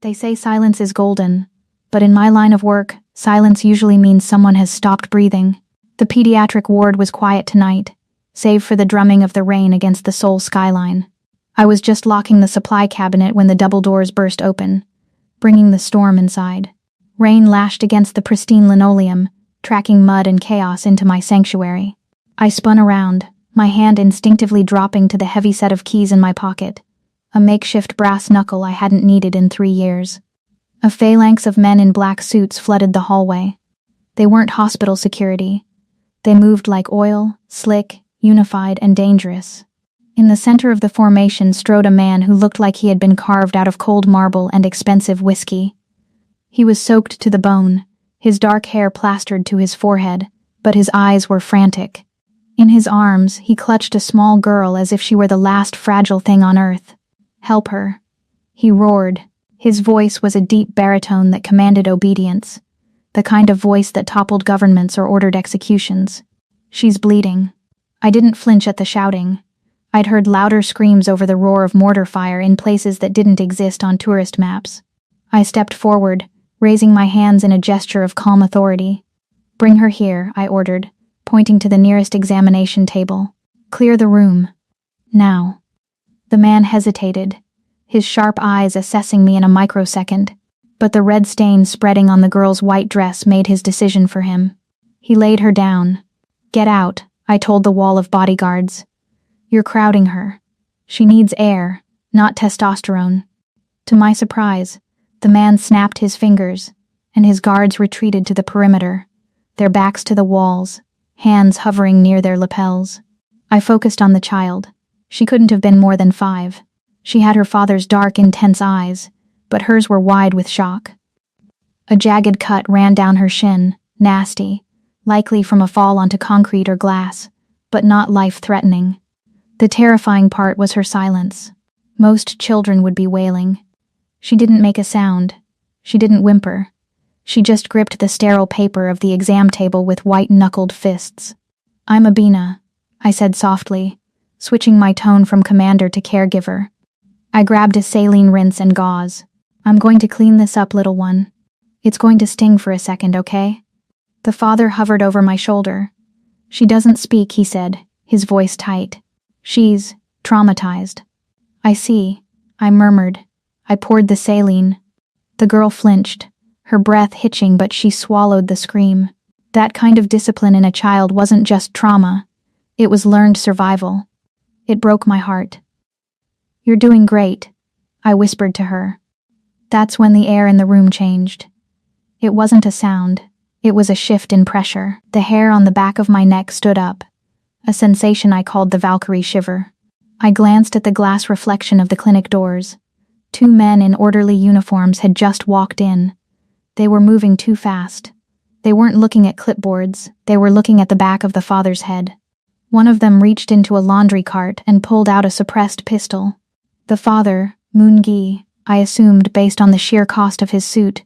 They say silence is golden, but in my line of work, silence usually means someone has stopped breathing. The pediatric ward was quiet tonight, save for the drumming of the rain against the Seoul skyline. I was just locking the supply cabinet when the double doors burst open, bringing the storm inside. Rain lashed against the pristine linoleum, tracking mud and chaos into my sanctuary. I spun around, my hand instinctively dropping to the heavy set of keys in my pocket, a makeshift brass knuckle I hadn't needed in 3 years. A phalanx of men in black suits flooded the hallway. They weren't hospital security. They moved like oil, slick, unified, and dangerous. In the center of the formation strode a man who looked like he had been carved out of cold marble and expensive whiskey. He was soaked to the bone, his dark hair plastered to his forehead, but his eyes were frantic. In his arms, he clutched a small girl as if she were the last fragile thing on earth. "Help her," he roared. His voice was a deep baritone that commanded obedience, the kind of voice that toppled governments or ordered executions. "She's bleeding." I didn't flinch at the shouting. I'd heard louder screams over the roar of mortar fire in places that didn't exist on tourist maps. I stepped forward, raising my hands in a gesture of calm authority. "Bring her here," I ordered, pointing to the nearest examination table. "Clear the room. Now." The man hesitated, his sharp eyes assessing me in a microsecond, but the red stain spreading on the girl's white dress made his decision for him. He laid her down. "Get out," I told the wall of bodyguards. "You're crowding her. She needs air, not testosterone." To my surprise, the man snapped his fingers, and his guards retreated to the perimeter, their backs to the walls, hands hovering near their lapels. I focused on the child. She couldn't have been more than 5. She had her father's dark, intense eyes, but hers were wide with shock. A jagged cut ran down her shin, nasty, likely from a fall onto concrete or glass, but not life-threatening. The terrifying part was her silence. Most children would be wailing. She didn't make a sound. She didn't whimper. She just gripped the sterile paper of the exam table with white-knuckled fists. "I'm Abina," I said softly, switching my tone from commander to caregiver. I grabbed a saline rinse and gauze. "I'm going to clean this up, little one. It's going to sting for a second, okay?" The father hovered over my shoulder. "She doesn't speak," he said, his voice tight. "She's traumatized." "I see," I murmured. I poured the saline. The girl flinched, her breath hitching, but she swallowed the scream. That kind of discipline in a child wasn't just trauma. It was learned survival. It broke my heart. "You're doing great," I whispered to her. That's when the air in the room changed. It wasn't a sound. It was a shift in pressure. The hair on the back of my neck stood up, a sensation I called the Valkyrie shiver. I glanced at the glass reflection of the clinic doors. 2 men in orderly uniforms had just walked in. They were moving too fast. They weren't looking at clipboards. They were looking at the back of the father's head. One of them reached into a laundry cart and pulled out a suppressed pistol. The father, Moon-gi, I assumed based on the sheer cost of his suit,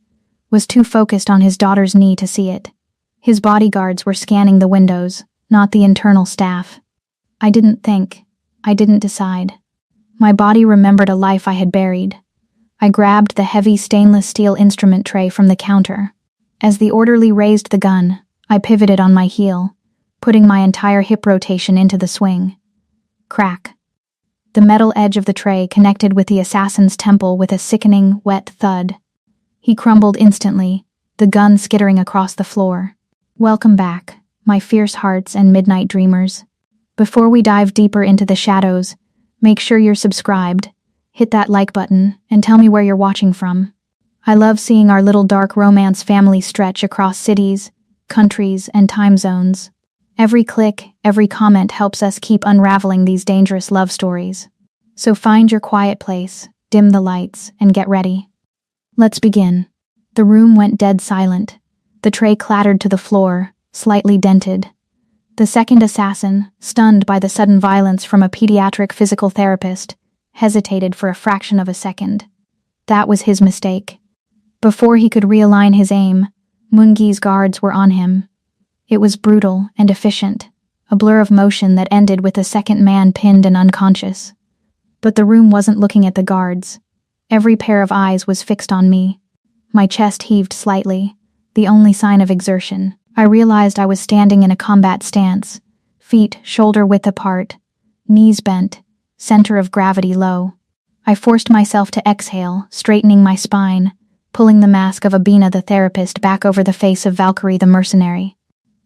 was too focused on his daughter's knee to see it. His bodyguards were scanning the windows, not the internal staff. I didn't think. I didn't decide. My body remembered a life I had buried. I grabbed the heavy stainless steel instrument tray from the counter. As the orderly raised the gun, I pivoted on my heel, putting my entire hip rotation into the swing. Crack. The metal edge of the tray connected with the assassin's temple with a sickening, wet thud. He crumbled instantly, the gun skittering across the floor. Welcome back, my fierce hearts and midnight dreamers. Before we dive deeper into the shadows, make sure you're subscribed, hit that like button, and tell me where you're watching from. I love seeing our little dark romance family stretch across cities, countries, and time zones. Every click, every comment helps us keep unraveling these dangerous love stories. So find your quiet place, dim the lights, and get ready. Let's begin. The room went dead silent. The tray clattered to the floor, slightly dented. The second assassin, stunned by the sudden violence from a pediatric physical therapist, hesitated for a fraction of a second. That was his mistake. Before he could realign his aim, Moon-gi's guards were on him. It was brutal and efficient, a blur of motion that ended with the second man pinned and unconscious. But the room wasn't looking at the guards. Every pair of eyes was fixed on me. My chest heaved slightly, the only sign of exertion. I realized I was standing in a combat stance, feet shoulder-width apart, knees bent, center of gravity low. I forced myself to exhale, straightening my spine, pulling the mask of Abina the therapist back over the face of Valkyrie the mercenary.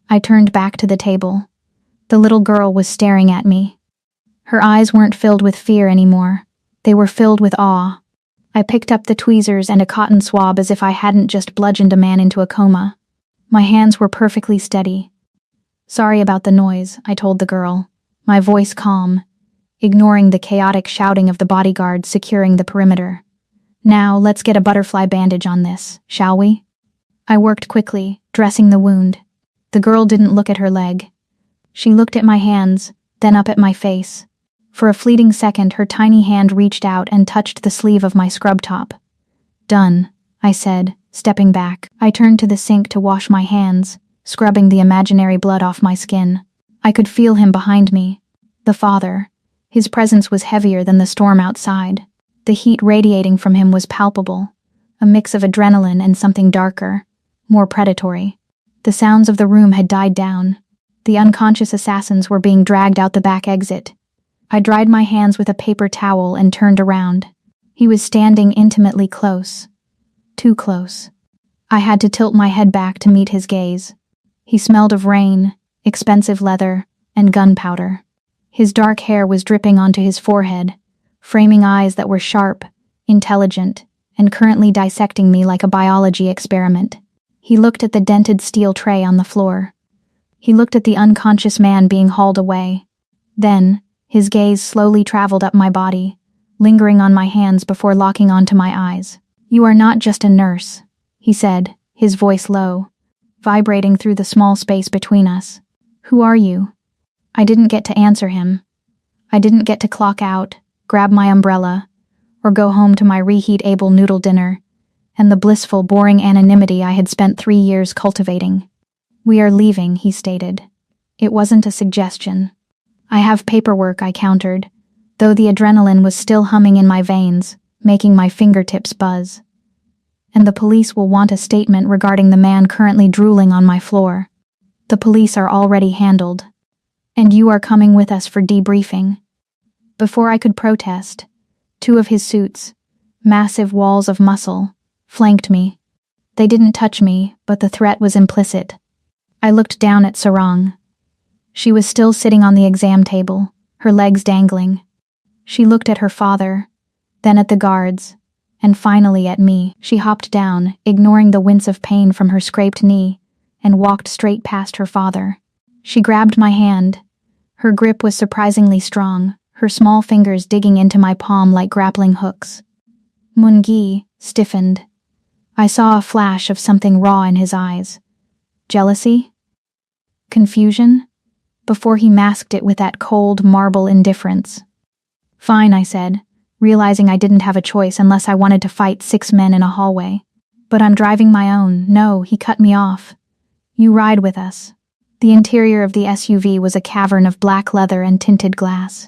I turned back to the table. The little girl was staring at me. Her eyes weren't filled with fear anymore. They were filled with awe. I picked up the tweezers and a cotton swab as if I hadn't just bludgeoned a man into a coma. My hands were perfectly steady. "Sorry about the noise," I told the girl, my voice calm, ignoring the chaotic shouting of the bodyguards securing the perimeter. "Now, let's get a butterfly bandage on this, shall we?" I worked quickly, dressing the wound. The girl didn't look at her leg. She looked at my hands, then up at my face. For a fleeting second, her tiny hand reached out and touched the sleeve of my scrub top. "Done," I said, stepping back. I turned to the sink to wash my hands, scrubbing the imaginary blood off my skin. I could feel him behind me. The father. His presence was heavier than the storm outside. The heat radiating from him was palpable, a mix of adrenaline and something darker, more predatory. The sounds of the room had died down. The unconscious assassins were being dragged out the back exit. I dried my hands with a paper towel and turned around. He was standing intimately close. Too close. I had to tilt my head back to meet his gaze. He smelled of rain, expensive leather, and gunpowder. His dark hair was dripping onto his forehead, framing eyes that were sharp, intelligent, and currently dissecting me like a biology experiment. He looked at the dented steel tray on the floor. He looked at the unconscious man being hauled away. Then, his gaze slowly traveled up my body, lingering on my hands before locking onto my eyes. "You are not just a nurse," he said, his voice low, vibrating through the small space between us. "Who are you?" I didn't get to answer him. I didn't get to clock out, grab my umbrella, or go home to my reheat-able noodle dinner, and the blissful, boring anonymity I had spent 3 years cultivating. "We are leaving," he stated. It wasn't a suggestion. "I have paperwork," I countered, though the adrenaline was still humming in my veins, making my fingertips buzz. "And the police will want a statement regarding the man currently drooling on my floor. The police are already handled. And you are coming with us for debriefing." Before I could protest, 2 of his suits, massive walls of muscle, flanked me. They didn't touch me, but the threat was implicit. I looked down at Sarang. She was still sitting on the exam table, her legs dangling. She looked at her father, then at the guards, and finally at me. She hopped down, ignoring the wince of pain from her scraped knee, and walked straight past her father. She grabbed my hand. Her grip was surprisingly strong, her small fingers digging into my palm like grappling hooks. Moon-gi stiffened. I saw a flash of something raw in his eyes. Jealousy? Confusion? Before he masked it with that cold marble indifference. "Fine," I said, realizing I didn't have a choice unless I wanted to fight 6 men in a hallway. "But I'm driving my own." "No," he cut me off. "You ride with us." The interior of the SUV was a cavern of black leather and tinted glass.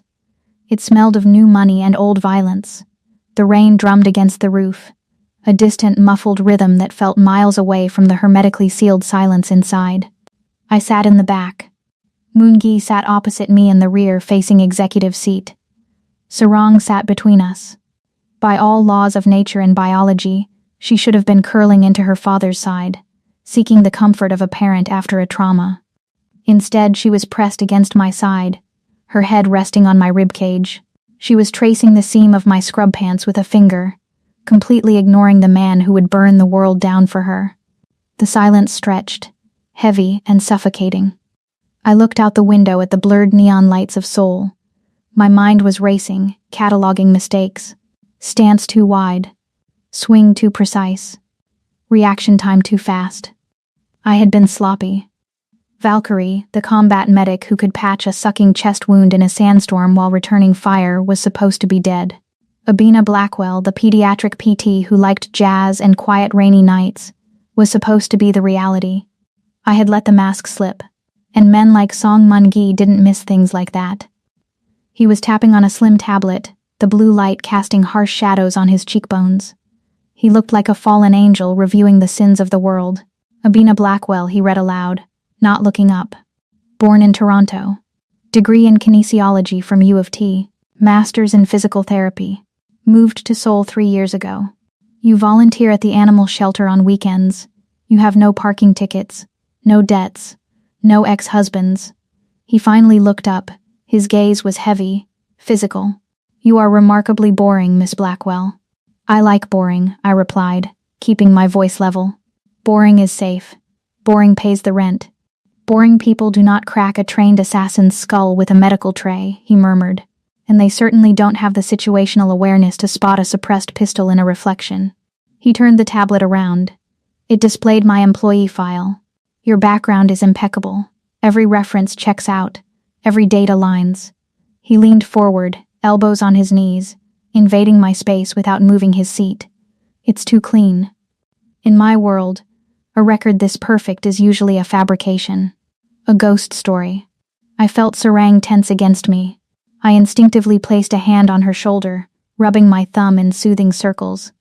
It smelled of new money and old violence. The rain drummed against the roof, a distant muffled rhythm that felt miles away from the hermetically sealed silence inside. I sat in the back. Moon-gi sat opposite me in the rear, facing executive seat. Sarang sat between us. By all laws of nature and biology, she should have been curling into her father's side, seeking the comfort of a parent after a trauma. Instead, she was pressed against my side, her head resting on my ribcage. She was tracing the seam of my scrub pants with a finger, completely ignoring the man who would burn the world down for her. The silence stretched, heavy and suffocating. I looked out the window at the blurred neon lights of Seoul. My mind was racing, cataloging mistakes. Stance too wide. Swing too precise. Reaction time too fast. I had been sloppy. Valkyrie, the combat medic who could patch a sucking chest wound in a sandstorm while returning fire, was supposed to be dead. Abina Blackwell, the pediatric PT who liked jazz and quiet rainy nights, was supposed to be the reality. I had let the mask slip, and men like Song Mun-gi didn't miss things like that. He was tapping on a slim tablet, the blue light casting harsh shadows on his cheekbones. He looked like a fallen angel reviewing the sins of the world. Abina Blackwell, he read aloud, not looking up. Born in Toronto. Degree in kinesiology from U of T. Masters in physical therapy. Moved to Seoul 3 years ago. You volunteer at the animal shelter on weekends. You have no parking tickets, no debts, no ex-husbands. He finally looked up. His gaze was heavy, physical. You are remarkably boring, Miss Blackwell. I like boring, I replied, keeping my voice level. Boring is safe. Boring pays the rent. Boring people do not crack a trained assassin's skull with a medical tray, he murmured. And they certainly don't have the situational awareness to spot a suppressed pistol in a reflection. He turned the tablet around. It displayed my employee file. Your background is impeccable. Every reference checks out. Every date aligns. He leaned forward, elbows on his knees, invading my space without moving his seat. It's too clean. In my world, a record this perfect is usually a fabrication. A ghost story. I felt Sarang tense against me. I instinctively placed a hand on her shoulder, rubbing my thumb in soothing circles.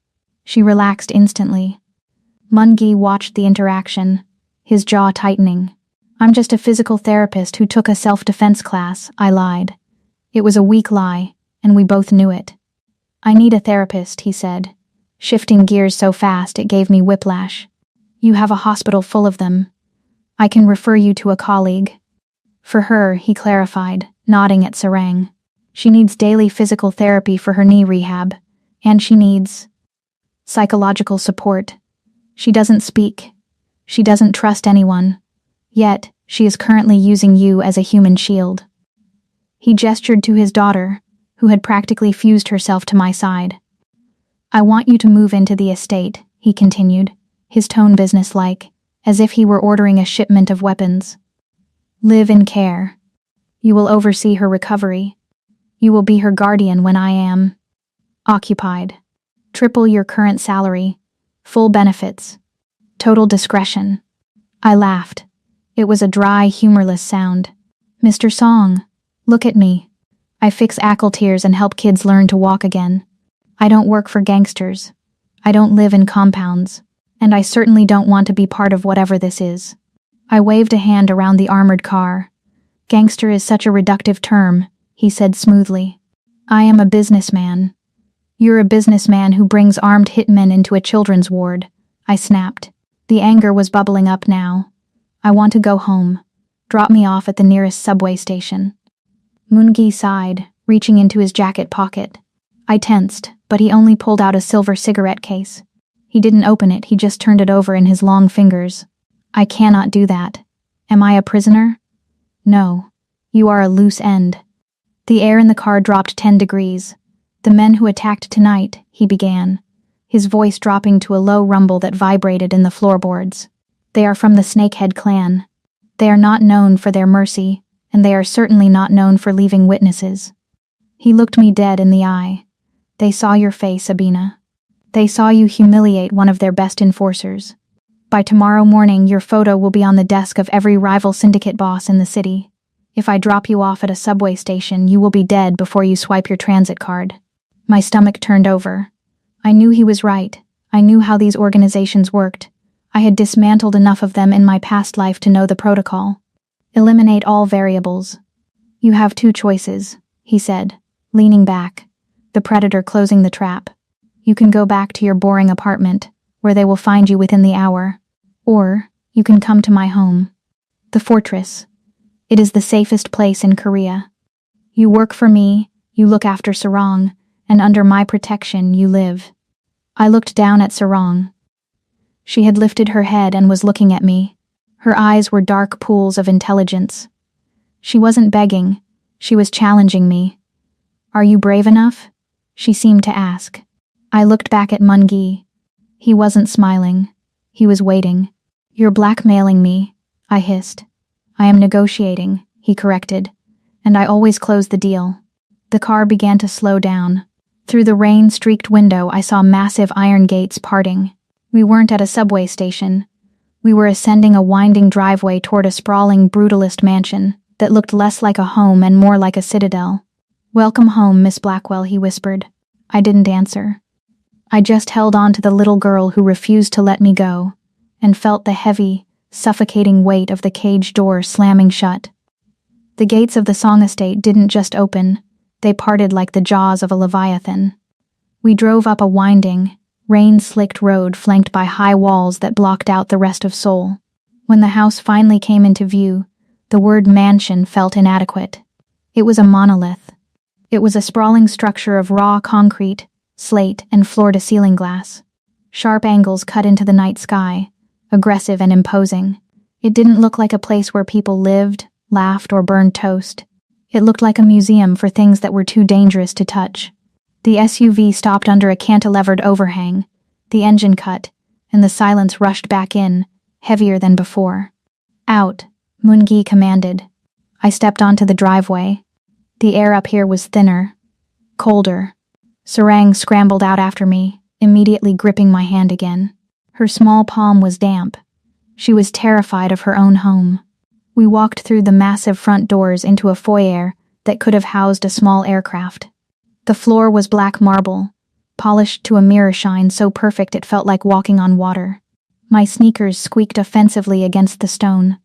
She relaxed instantly. Mungi watched the interaction, his jaw tightening. I'm just a physical therapist who took a self-defense class, I lied. It was a weak lie, and we both knew it. I need a therapist, he said, shifting gears so fast it gave me whiplash. You have a hospital full of them. I can refer you to a colleague. For her, he clarified, nodding at Sarang. She needs daily physical therapy for her knee rehab, and she needs psychological support. She doesn't speak. She doesn't trust anyone. Yet, she is currently using you as a human shield. He gestured to his daughter, who had practically fused herself to my side. I want you to move into the estate, he continued, his tone businesslike, as if he were ordering a shipment of weapons. Live in care. You will oversee her recovery. You will be her guardian when I am occupied. Triple your current salary. Full benefits. Total discretion. I laughed. It was a dry, humorless sound. Mr. Song, look at me. I fix ankle tears and help kids learn to walk again. I don't work for gangsters. I don't live in compounds. And I certainly don't want to be part of whatever this is. I waved a hand around the armored car. Gangster is such a reductive term, he said smoothly. I am a businessman. You're a businessman who brings armed hitmen into a children's ward, I snapped. The anger was bubbling up now. I want to go home. Drop me off at the nearest subway station. Moongi sighed, reaching into his jacket pocket. I tensed, but he only pulled out a silver cigarette case. He didn't open it, he just turned it over in his long fingers. I cannot do that. Am I a prisoner? No. You are a loose end. The air in the car dropped 10 degrees. The men who attacked tonight, he began, his voice dropping to a low rumble that vibrated in the floorboards. They are from the Snakehead clan. They are not known for their mercy, and they are certainly not known for leaving witnesses. He looked me dead in the eye. They saw your face, Abina. They saw you humiliate one of their best enforcers. By tomorrow morning, your photo will be on the desk of every rival syndicate boss in the city. If I drop you off at a subway station, you will be dead before you swipe your transit card. My stomach turned over. I knew he was right. I knew how these organizations worked. I had dismantled enough of them in my past life to know the protocol. Eliminate all variables. You have 2 choices, he said, leaning back, the predator closing the trap. You can go back to your boring apartment, where they will find you within the hour. Or, you can come to my home. The fortress. It is the safest place in Korea. You work for me, you look after Sarang, and under my protection you live. I looked down at Sarang. She had lifted her head and was looking at me. Her eyes were dark pools of intelligence. She wasn't begging, she was challenging me. Are you brave enough? She seemed to ask. I looked back at Mungi. He wasn't smiling. He was waiting. You're blackmailing me, I hissed. I am negotiating, he corrected, and I always close the deal. The car began to slow down. Through the rain-streaked window, I saw massive iron gates parting. We weren't at a subway station. We were ascending a winding driveway toward a sprawling brutalist mansion that looked less like a home and more like a citadel. "Welcome home, Miss Blackwell," he whispered. I didn't answer. I just held on to the little girl who refused to let me go, and felt the heavy, suffocating weight of the cage door slamming shut. The gates of the Song estate didn't just open, they parted like the jaws of a leviathan. We drove up a winding, rain-slicked road flanked by high walls that blocked out the rest of Seoul. When the house finally came into view, the word mansion felt inadequate. It was a monolith. It was a sprawling structure of raw concrete, slate, and floor-to-ceiling glass. Sharp angles cut into the night sky, aggressive and imposing. It didn't look like a place where people lived, laughed, or burned toast. It looked like a museum for things that were too dangerous to touch. The SUV stopped under a cantilevered overhang, the engine cut, and the silence rushed back in, heavier than before. "Out," Moon-gi commanded. I stepped onto the driveway. The air up here was thinner, colder. Sarang scrambled out after me, immediately gripping my hand again. Her small palm was damp. She was terrified of her own home. We walked through the massive front doors into a foyer that could have housed a small aircraft. The floor was black marble, polished to a mirror shine so perfect it felt like walking on water. My sneakers squeaked offensively against the stone.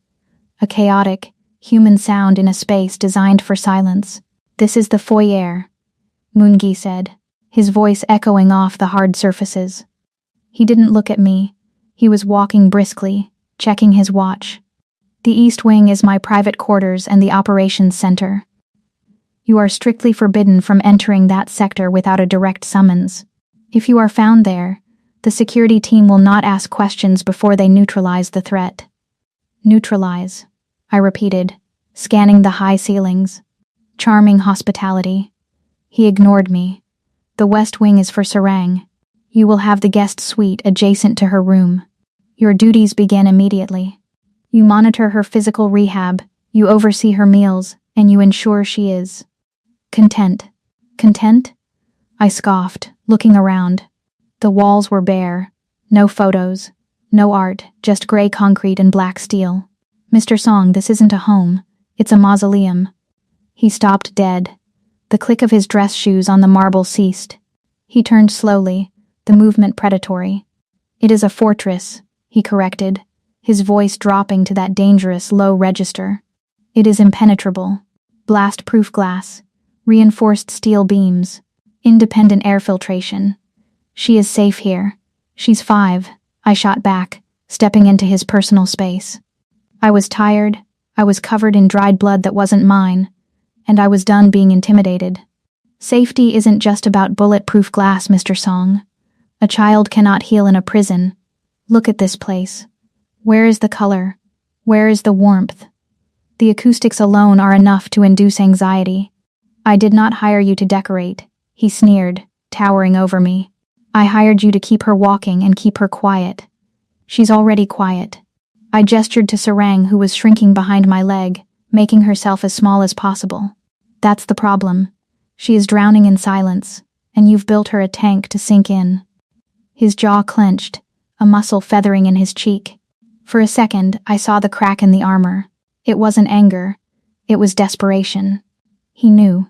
A chaotic, human sound in a space designed for silence. "This is the foyer," Moon-gi said, his voice echoing off the hard surfaces. He didn't look at me. He was walking briskly, checking his watch. "The East Wing is my private quarters and the operations center. You are strictly forbidden from entering that sector without a direct summons. If you are found there, the security team will not ask questions before they neutralize the threat." "Neutralize," I repeated, scanning the high ceilings. Charming hospitality. He ignored me. "The West Wing is for Sarang. You will have the guest suite adjacent to her room. Your duties begin immediately. You monitor her physical rehab, you oversee her meals, and you ensure she is content." "Content?" I scoffed, looking around. The walls were bare. No photos. No art, just gray concrete and black steel. "Mr. Song, this isn't a home. It's a mausoleum." He stopped dead. The click of his dress shoes on the marble ceased. He turned slowly, the movement predatory. "It is a fortress," he corrected, his voice dropping to that dangerous low register. "It is impenetrable. Blast-proof glass, reinforced steel beams, independent air filtration. She is safe here. She's 5, I shot back, stepping into his personal space. I was tired, I was covered in dried blood that wasn't mine, and I was done being intimidated. Safety isn't just about bulletproof glass, Mr. Song. A child cannot heal in a prison. Look at this place. Where is the color? Where is the warmth? The acoustics alone are enough to induce anxiety. I did not hire you to decorate," he sneered, towering over me. "I hired you to keep her walking and keep her quiet. She's already quiet." I gestured to Sarang, who was shrinking behind my leg, making herself as small as possible. "That's the problem. She is drowning in silence, and you've built her a tank to sink in." His jaw clenched, a muscle feathering in his cheek. For a second, I saw the crack in the armor. It wasn't anger. It was desperation. He knew.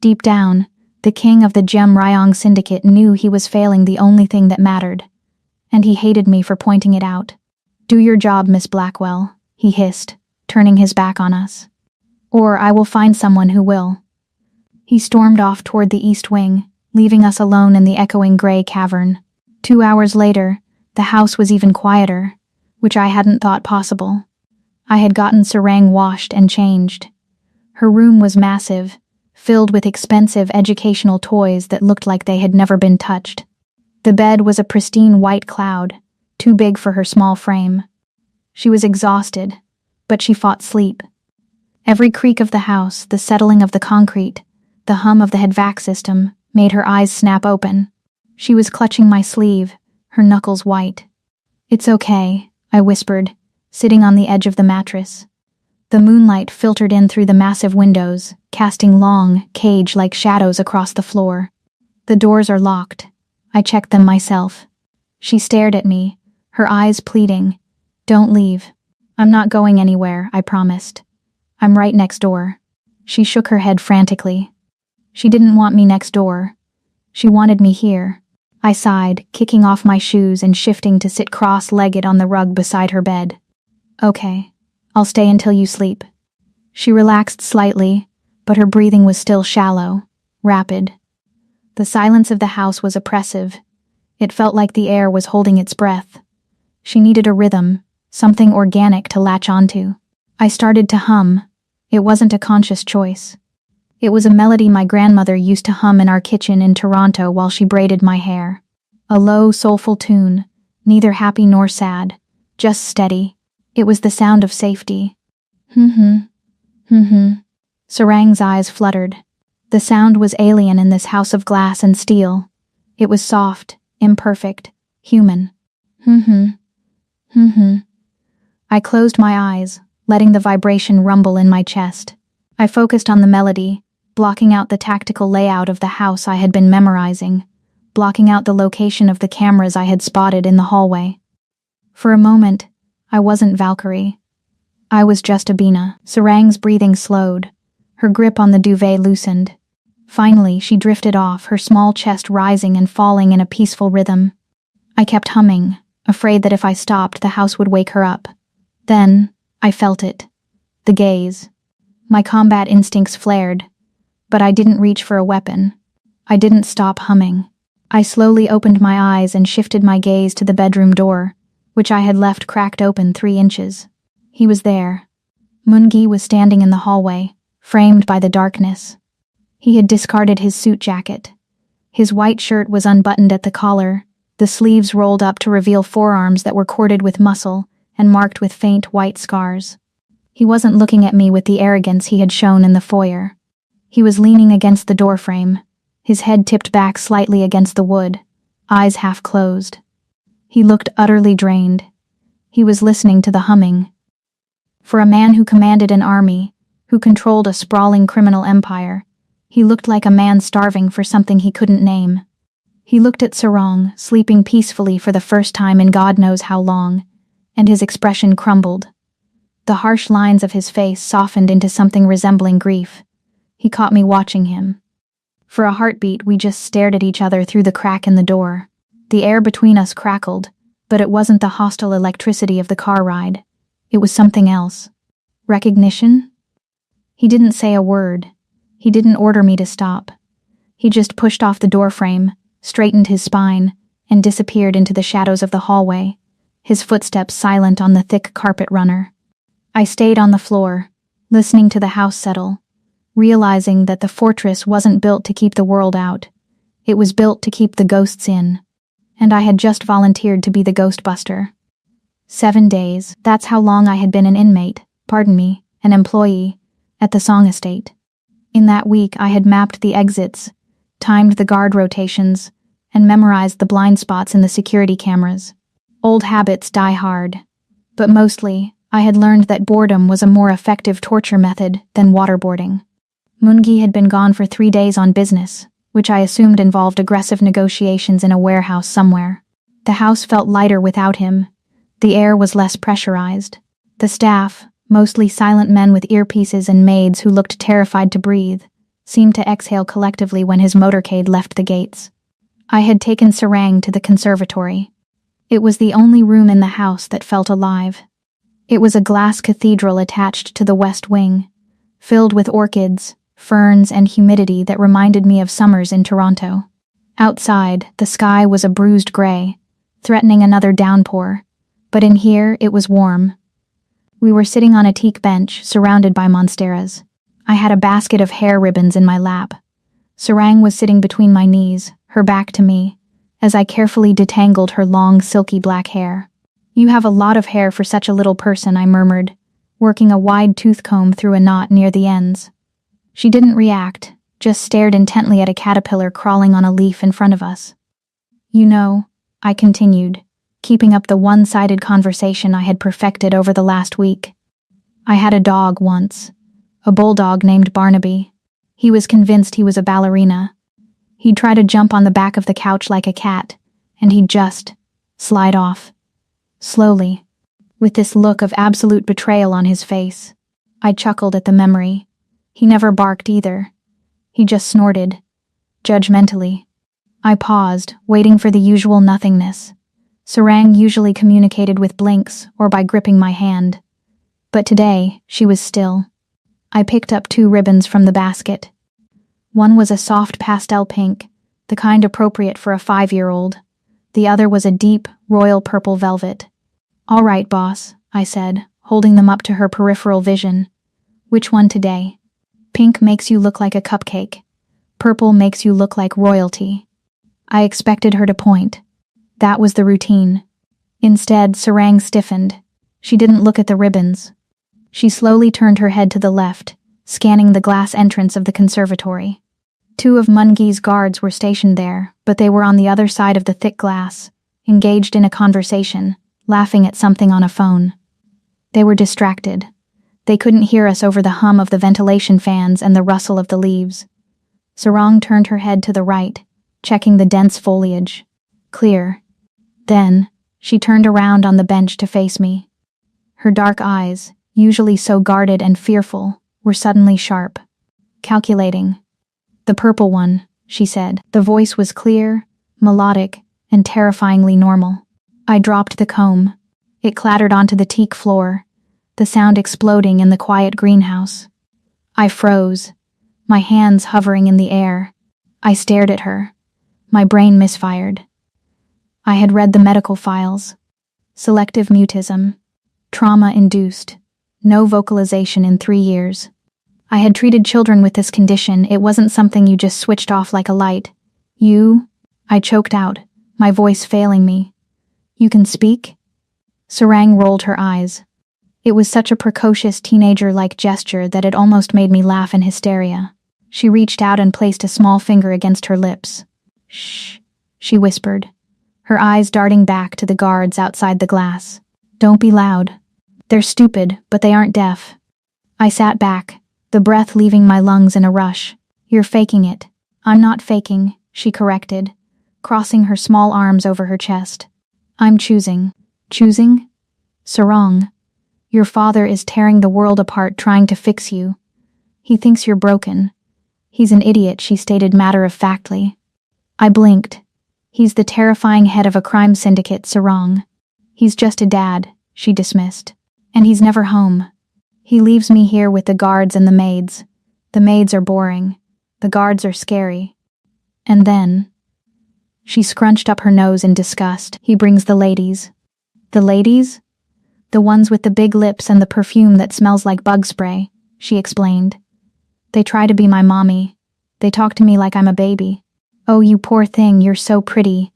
Deep down, the king of the Gem Ryong Syndicate knew he was failing the only thing that mattered, and he hated me for pointing it out. "Do your job, Miss Blackwell," he hissed, turning his back on us. "Or I will find someone who will." He stormed off toward the East Wing, leaving us alone in the echoing gray cavern. 2 hours later, the house was even quieter, which I hadn't thought possible. I had gotten Sarang washed and changed. Her room was massive, filled with expensive educational toys that looked like they had never been touched. The bed was a pristine white cloud, too big for her small frame. She was exhausted, but she fought sleep. Every creak of the house, the settling of the concrete, the hum of the HVAC system, made her eyes snap open. She was clutching my sleeve, her knuckles white. "It's okay," I whispered, sitting on the edge of the mattress. The moonlight filtered in through the massive windows, casting long, cage-like shadows across the floor. "The doors are locked." I checked them myself. She stared at me, her eyes pleading. "Don't leave." "I'm not going anywhere," I promised. "I'm right next door." She shook her head frantically. She didn't want me next door. She wanted me here. I sighed, kicking off my shoes and shifting to sit cross-legged on the rug beside her bed. Okay, I'll stay until you sleep. She relaxed slightly, but her breathing was still shallow, rapid. The silence of the house was oppressive. It felt like the air was holding its breath. She needed a rhythm, something organic to latch onto. I started to hum. It wasn't a conscious choice. It was a melody my grandmother used to hum in our kitchen in Toronto while she braided my hair. A low, soulful tune, neither happy nor sad, just steady. It was the sound of safety. Sarang's eyes fluttered. The sound was alien in this house of glass and steel. It was soft, imperfect, human. I closed my eyes, letting the vibration rumble in my chest. I focused on the melody, blocking out the tactical layout of the house I had been memorizing, blocking out the location of the cameras I had spotted in the hallway. For a moment, I wasn't Valkyrie. I was just Abina. Sarang's breathing slowed. Her grip on the duvet loosened. Finally, she drifted off, her small chest rising and falling in a peaceful rhythm. I kept humming, afraid that if I stopped, the house would wake her up. Then, I felt it. The gaze. My combat instincts flared, but I didn't reach for a weapon. I didn't stop humming. I slowly opened my eyes and shifted my gaze to the bedroom door, which I had left cracked open 3 inches. He was there. Mungi was standing in the hallway, framed by the darkness. He had discarded his suit jacket. His white shirt was unbuttoned at the collar, the sleeves rolled up to reveal forearms that were corded with muscle and marked with faint white scars. He wasn't looking at me with the arrogance he had shown in the foyer. He was leaning against the doorframe, his head tipped back slightly against the wood, eyes half closed. He looked utterly drained. He was listening to the humming. For a man who commanded an army, who controlled a sprawling criminal empire, he looked like a man starving for something he couldn't name. He looked at Sarang, sleeping peacefully for the first time in God knows how long, and his expression crumbled. The harsh lines of his face softened into something resembling grief. He caught me watching him. For a heartbeat, we just stared at each other through the crack in the door. The air between us crackled, but it wasn't the hostile electricity of the car ride. It was something else. Recognition? He didn't say a word. He didn't order me to stop. He just pushed off the doorframe, straightened his spine, and disappeared into the shadows of the hallway, his footsteps silent on the thick carpet runner. I stayed on the floor, listening to the house settle, realizing that the fortress wasn't built to keep the world out. It was built to keep the ghosts in. And I had just volunteered to be the Ghostbuster. 7 days, that's how long I had been an inmate, an employee, at the Song Estate. In that week, I had mapped the exits, timed the guard rotations, and memorized the blind spots in the security cameras. Old habits die hard, but mostly, I had learned that boredom was a more effective torture method than waterboarding. Mungi had been gone for 3 days on business, which I assumed involved aggressive negotiations in a warehouse somewhere. The house felt lighter without him. The air was less pressurized. The staff, mostly silent men with earpieces and maids who looked terrified to breathe, seemed to exhale collectively when his motorcade left the gates. I had taken Sarang to the conservatory. It was the only room in the house that felt alive. It was a glass cathedral attached to the west wing, filled with orchids, ferns, and humidity that reminded me of summers in Toronto. Outside, the sky was a bruised gray, threatening another downpour, but in here it was warm. We were sitting on a teak bench, surrounded by monsteras. I had a basket of hair ribbons in my lap. Sarang was sitting between my knees, her back to me, as I carefully detangled her long, silky black hair. "You have a lot of hair for such a little person," I murmured, working a wide tooth comb through a knot near the ends. She didn't react, just stared intently at a caterpillar crawling on a leaf in front of us. "You know," I continued, keeping up the one-sided conversation I had perfected over the last week. "I had a dog once, a bulldog named Barnaby. He was convinced he was a ballerina. He'd try to jump on the back of the couch like a cat, and he'd just slide off. Slowly, with this look of absolute betrayal on his face." I chuckled at the memory. He never barked either. He just snorted, judgmentally. I paused, waiting for the usual nothingness. Sarang usually communicated with blinks or by gripping my hand. But today, she was still. I picked up 2 ribbons from the basket. One was a soft pastel pink, the kind appropriate for a 5-year-old. The other was a deep, royal purple velvet. "All right, boss," I said, holding them up to her peripheral vision. "Which one today? Pink makes you look like a cupcake. Purple makes you look like royalty." I expected her to point. That was the routine. Instead, Sarang stiffened. She didn't look at the ribbons. She slowly turned her head to the left, scanning the glass entrance of the conservatory. 2 of Mungi's guards were stationed there, but they were on the other side of the thick glass, engaged in a conversation, laughing at something on a phone. They were distracted. They couldn't hear us over the hum of the ventilation fans and the rustle of the leaves. Sarang turned her head to the right, checking the dense foliage. Clear. Then, she turned around on the bench to face me. Her dark eyes, usually so guarded and fearful, were suddenly sharp. Calculating. "The purple one," she said. The voice was clear, melodic, and terrifyingly normal. I dropped the comb. It clattered onto the teak floor, the sound exploding in the quiet greenhouse. I froze, my hands hovering in the air. I stared at her. My brain misfired. I had read the medical files. Selective mutism. Trauma-induced. No vocalization in 3 years. I had treated children with this condition. It wasn't something you just switched off like a light. "You?" I choked out, my voice failing me. "You can speak?" Sarang rolled her eyes. It was such a precocious teenager-like gesture that it almost made me laugh in hysteria. She reached out and placed a small finger against her lips. "Shh," she whispered, her eyes darting back to the guards outside the glass. "Don't be loud. They're stupid, but they aren't deaf." I sat back, the breath leaving my lungs in a rush. "You're faking it." "I'm not faking," she corrected, crossing her small arms over her chest. "I'm choosing." "Choosing?" "Sarang, your father is tearing the world apart trying to fix you. He thinks you're broken. He's an idiot," she stated matter-of-factly. I blinked. "He's the terrifying head of a crime syndicate, Sarang. He's just a dad," she dismissed. "And he's never home. He leaves me here with the guards and the maids. The maids are boring. The guards are scary. And then..." She scrunched up her nose in disgust. "He brings the ladies." "The ladies?" "The ones with the big lips and the perfume that smells like bug spray," she explained. "They try to be my mommy. They talk to me like I'm a baby. Oh, you poor thing, you're so pretty.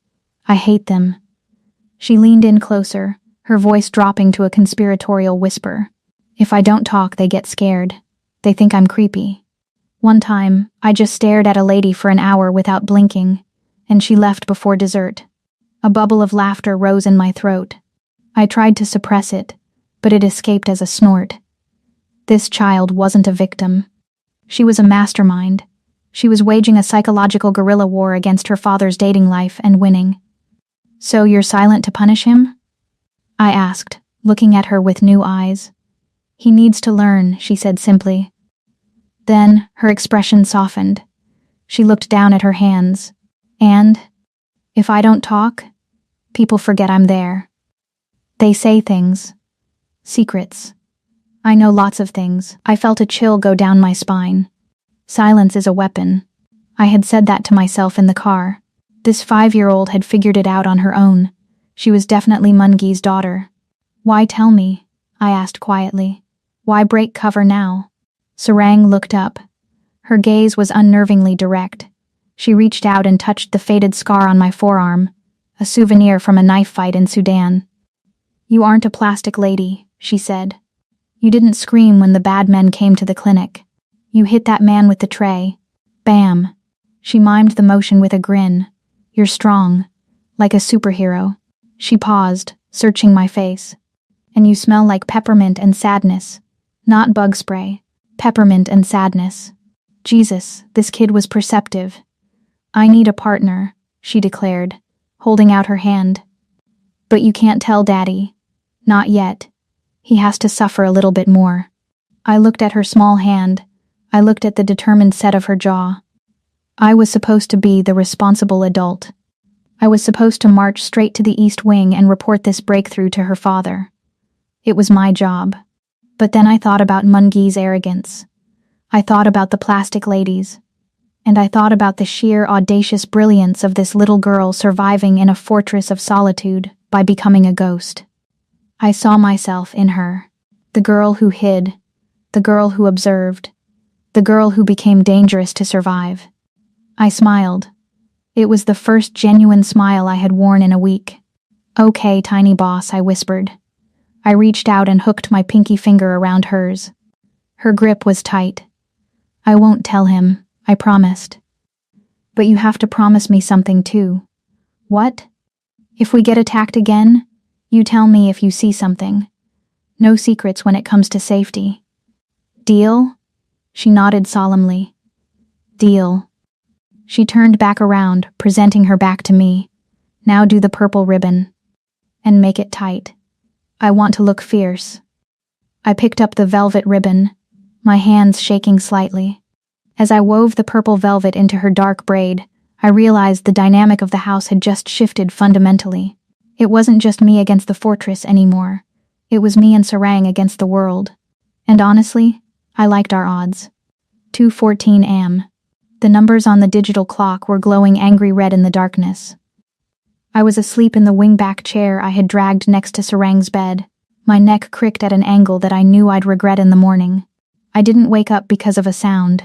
I hate them." She leaned in closer, her voice dropping to a conspiratorial whisper. "If I don't talk, they get scared. They think I'm creepy. One time, I just stared at a lady for an hour without blinking, and she left before dessert. A bubble of laughter rose in my throat. I tried to suppress it, but it escaped as a snort. This child wasn't a victim. She was a mastermind. She was waging a psychological guerrilla war against her father's dating life and winning. "So you're silent to punish him?" I asked, looking at her with new eyes. "He needs to learn," she said simply. Then her expression softened. She looked down at her hands. "And if I don't talk, people forget I'm there. They say things. Secrets. I know lots of things." I felt a chill go down my spine. Silence is a weapon. I had said that to myself in the car. This 5-year-old had figured it out on her own. She was definitely Mungi's daughter. "Why tell me?" I asked quietly. "Why break cover now?" Sarang looked up. Her gaze was unnervingly direct. She reached out and touched the faded scar on my forearm, a souvenir from a knife fight in Sudan. "You aren't a plastic lady," she said. "You didn't scream when the bad men came to the clinic. You hit that man with the tray. Bam." She mimed the motion with a grin. "You're strong. Like a superhero." She paused, searching my face. "And you smell like peppermint and sadness. Not bug spray. Peppermint and sadness." Jesus, this kid was perceptive. "I need a partner," she declared, holding out her hand. "But you can't tell Daddy. Not yet. He has to suffer a little bit more." I looked at her small hand. I looked at the determined set of her jaw. I was supposed to be the responsible adult. I was supposed to march straight to the East Wing and report this breakthrough to her father. It was my job. But then I thought about Mungi's arrogance. I thought about the plastic ladies. And I thought about the sheer audacious brilliance of this little girl surviving in a fortress of solitude by becoming a ghost. I saw myself in her. The girl who hid. The girl who observed. The girl who became dangerous to survive. I smiled. It was the first genuine smile I had worn in a week. "Okay, tiny boss," I whispered. I reached out and hooked my pinky finger around hers. Her grip was tight. "I won't tell him," I promised. "But you have to promise me something too." "What?" "If we get attacked again, you tell me if you see something. No secrets when it comes to safety." "Deal?" She nodded solemnly. "Deal." She turned back around, presenting her back to me. "Now do the purple ribbon. And make it tight. I want to look fierce." I picked up the velvet ribbon, my hands shaking slightly. As I wove the purple velvet into her dark braid, I realized the dynamic of the house had just shifted fundamentally. It wasn't just me against the fortress anymore. It was me and Sarang against the world. And honestly, I liked our odds. 2:14 am. The numbers on the digital clock were glowing angry red in the darkness. I was asleep in the wing-back chair I had dragged next to Sarang's bed. My neck cricked at an angle that I knew I'd regret in the morning. I didn't wake up because of a sound.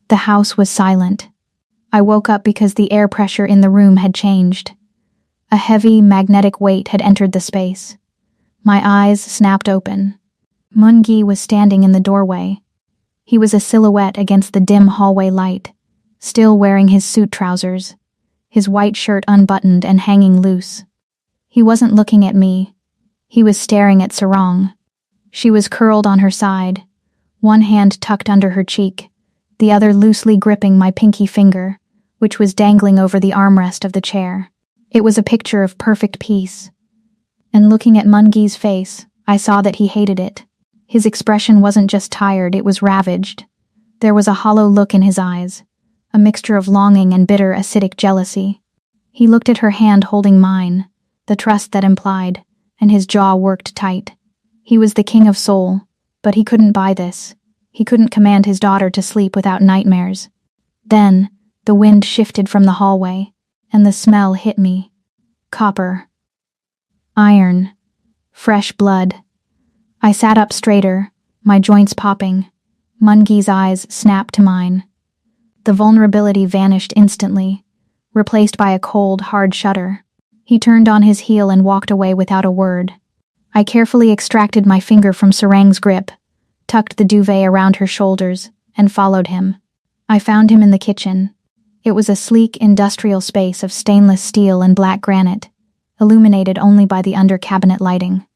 The house was silent. I woke up because the air pressure in the room had changed. A heavy, magnetic weight had entered the space. My eyes snapped open. Mungi was standing in the doorway. He was a silhouette against the dim hallway light, still wearing his suit trousers, his white shirt unbuttoned and hanging loose. He wasn't looking at me. He was staring at Sarang. She was curled on her side, one hand tucked under her cheek, the other loosely gripping my pinky finger, which was dangling over the armrest of the chair. It was a picture of perfect peace. And looking at Mungi's face, I saw that he hated it. His expression wasn't just tired, it was ravaged. There was a hollow look in his eyes, a mixture of longing and bitter, acidic jealousy. He looked at her hand holding mine, the trust that implied, and his jaw worked tight. He was the king of Seoul, but he couldn't buy this. He couldn't command his daughter to sleep without nightmares. Then, the wind shifted from the hallway, and the smell hit me. Copper. Iron. Fresh blood. I sat up straighter, my joints popping. Mungi's eyes snapped to mine. The vulnerability vanished instantly, replaced by a cold, hard shudder. He turned on his heel and walked away without a word. I carefully extracted my finger from Sarang's grip, tucked the duvet around her shoulders, and followed him. I found him in the kitchen. It was a sleek, industrial space of stainless steel and black granite, illuminated only by the under-cabinet lighting.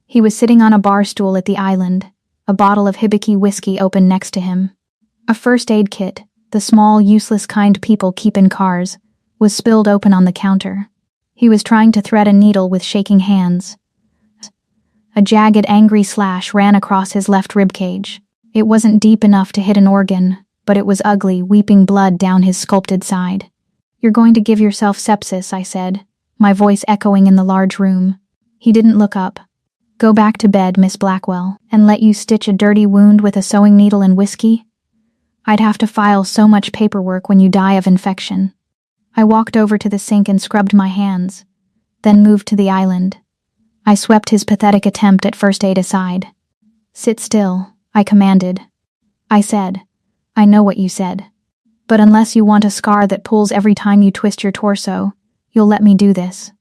He was sitting on a bar stool at the island, a bottle of Hibiki whiskey open next to him. A first aid kit, the small, useless kind people keep in cars, was spilled open on the counter. He was trying to thread a needle with shaking hands. A jagged, angry slash ran across his left ribcage. It wasn't deep enough to hit an organ, but it was ugly, weeping blood down his sculpted side. "You're going to give yourself sepsis," I said, my voice echoing in the large room. He didn't look up. "Go back to bed, Miss Blackwell, and let you stitch a dirty wound with a sewing needle and whiskey? I'd have to file so much paperwork when you die of infection." I walked over to the sink and scrubbed my hands, then moved to the island. I swept his pathetic attempt at first aid aside. "Sit still," I commanded. I said, "I know what you said. But unless you want a scar that pulls every time you twist your torso, you'll let me do this.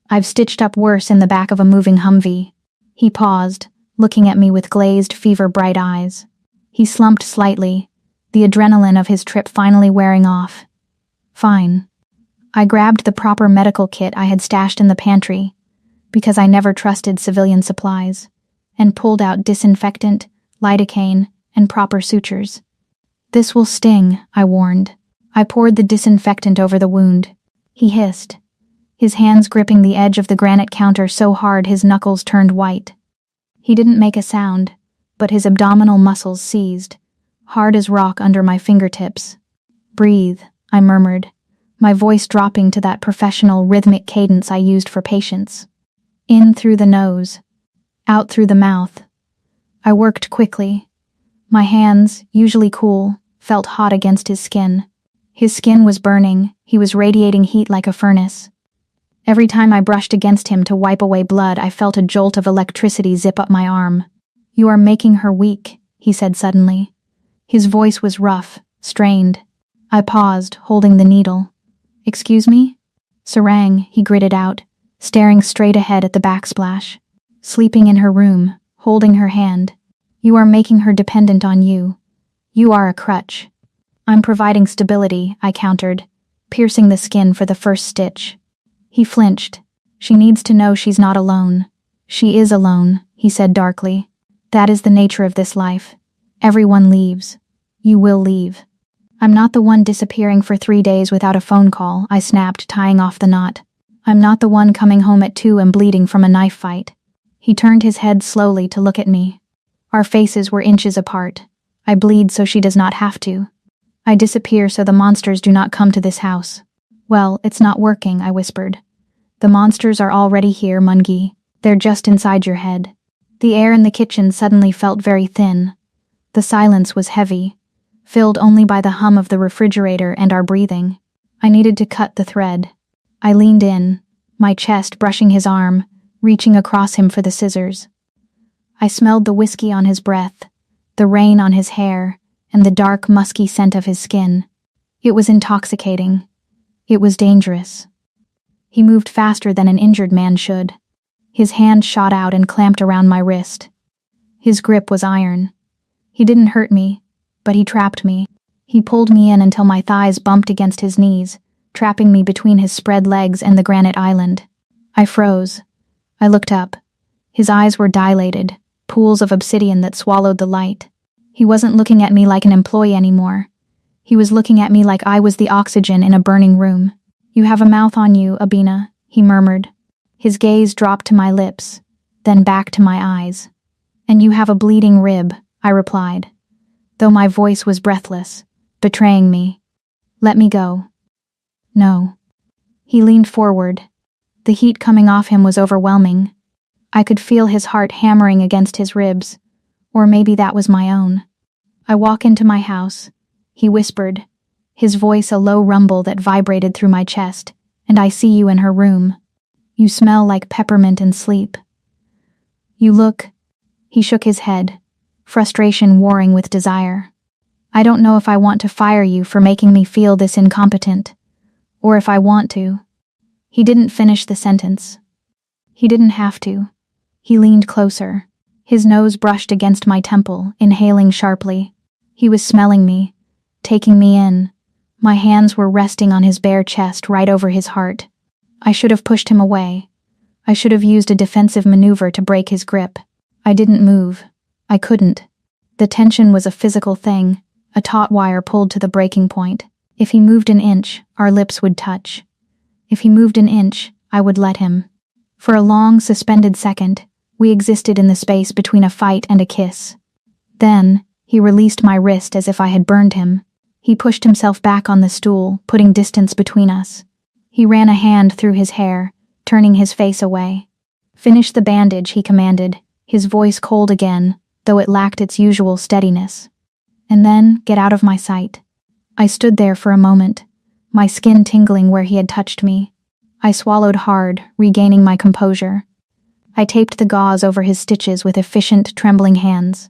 I've stitched up worse in the back of a moving Humvee." He paused, looking at me with glazed, fever-bright eyes. He slumped slightly, the adrenaline of his trip finally wearing off. "Fine." I grabbed the proper medical kit I had stashed in the pantry, because I never trusted civilian supplies, and pulled out disinfectant, lidocaine, and proper sutures. "This will sting," I warned. I poured the disinfectant over the wound. He hissed, his hands gripping the edge of the granite counter so hard his knuckles turned white. He didn't make a sound, but his abdominal muscles seized, hard as rock under my fingertips. "Breathe," I murmured, my voice dropping to that professional rhythmic cadence I used for patience. In through the nose, out through the mouth. I worked quickly. My hands, usually cool, felt hot against his skin. His skin was burning, he was radiating heat like a furnace. Every time I brushed against him to wipe away blood, I felt a jolt of electricity zip up my arm. "You are making her weak," he said suddenly. His voice was rough, strained. I paused, holding the needle. "Excuse me?" "Sarang," he gritted out, staring straight ahead at the backsplash. "Sleeping in her room, holding her hand. You are making her dependent on you. You are a crutch." "I'm providing stability," I countered, piercing the skin for the first stitch. He flinched. "She needs to know she's not alone." "She is alone," he said darkly. "That is the nature of this life. Everyone leaves. You will leave." "I'm not the one disappearing for 3 days without a phone call," I snapped, tying off the knot. "I'm not the one coming home at 2 and bleeding from a knife fight." He turned his head slowly to look at me. Our faces were inches apart. "I bleed so she does not have to. I disappear so the monsters do not come to this house." "Well, it's not working," I whispered. "The monsters are already here, Mungi. They're just inside your head." The air in the kitchen suddenly felt very thin. The silence was heavy, filled only by the hum of the refrigerator and our breathing. I needed to cut the thread. I leaned in, my chest brushing his arm, reaching across him for the scissors. I smelled the whiskey on his breath, the rain on his hair, and the dark, musky scent of his skin. It was intoxicating. It was dangerous. He moved faster than an injured man should. His hand shot out and clamped around my wrist. His grip was iron. He didn't hurt me, but he trapped me. He pulled me in until my thighs bumped against his knees, trapping me between his spread legs and the granite island. I froze. I looked up. His eyes were dilated, pools of obsidian that swallowed the light. He wasn't looking at me like an employee anymore. He was looking at me like I was the oxygen in a burning room. "You have a mouth on you, Abina," he murmured. His gaze dropped to my lips, then back to my eyes. "And you have a bleeding rib," I replied, though my voice was breathless, betraying me. "Let me go." "No." He leaned forward. The heat coming off him was overwhelming. I could feel his heart hammering against his ribs, or maybe that was my own. "I walk into my house," he whispered, his voice a low rumble that vibrated through my chest, "and I see you in her room. You smell like peppermint and sleep. You look—" He shook his head, frustration warring with desire. "I don't know if I want to fire you for making me feel this incompetent, or if I want to." He didn't finish the sentence. He didn't have to. He leaned closer. His nose brushed against my temple, inhaling sharply. He was smelling me, taking me in. My hands were resting on his bare chest right over his heart. I should have pushed him away. I should have used a defensive maneuver to break his grip. I didn't move. I couldn't. The tension was a physical thing, a taut wire pulled to the breaking point. If he moved an inch, our lips would touch. If he moved an inch, I would let him. For a long, suspended second, we existed in the space between a fight and a kiss. Then, he released my wrist as if I had burned him. He pushed himself back on the stool, putting distance between us. He ran a hand through his hair, turning his face away. "Finish the bandage," he commanded, his voice cold again, though it lacked its usual steadiness. "And then, get out of my sight." I stood there for a moment, my skin tingling where he had touched me. I swallowed hard, regaining my composure. I taped the gauze over his stitches with efficient, trembling hands.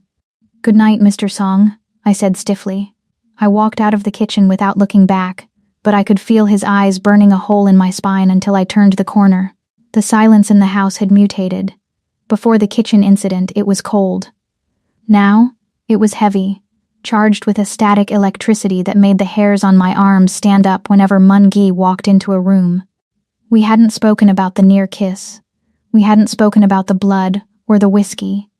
"Good night, Mr. Song," I said stiffly. I walked out of the kitchen without looking back, but I could feel his eyes burning a hole in my spine until I turned the corner. The silence in the house had mutated. Before the kitchen incident, it was cold. Now, it was heavy, charged with a static electricity that made the hairs on my arms stand up whenever Mun-gi walked into a room. We hadn't spoken about the near kiss. We hadn't spoken about the blood or the whiskey.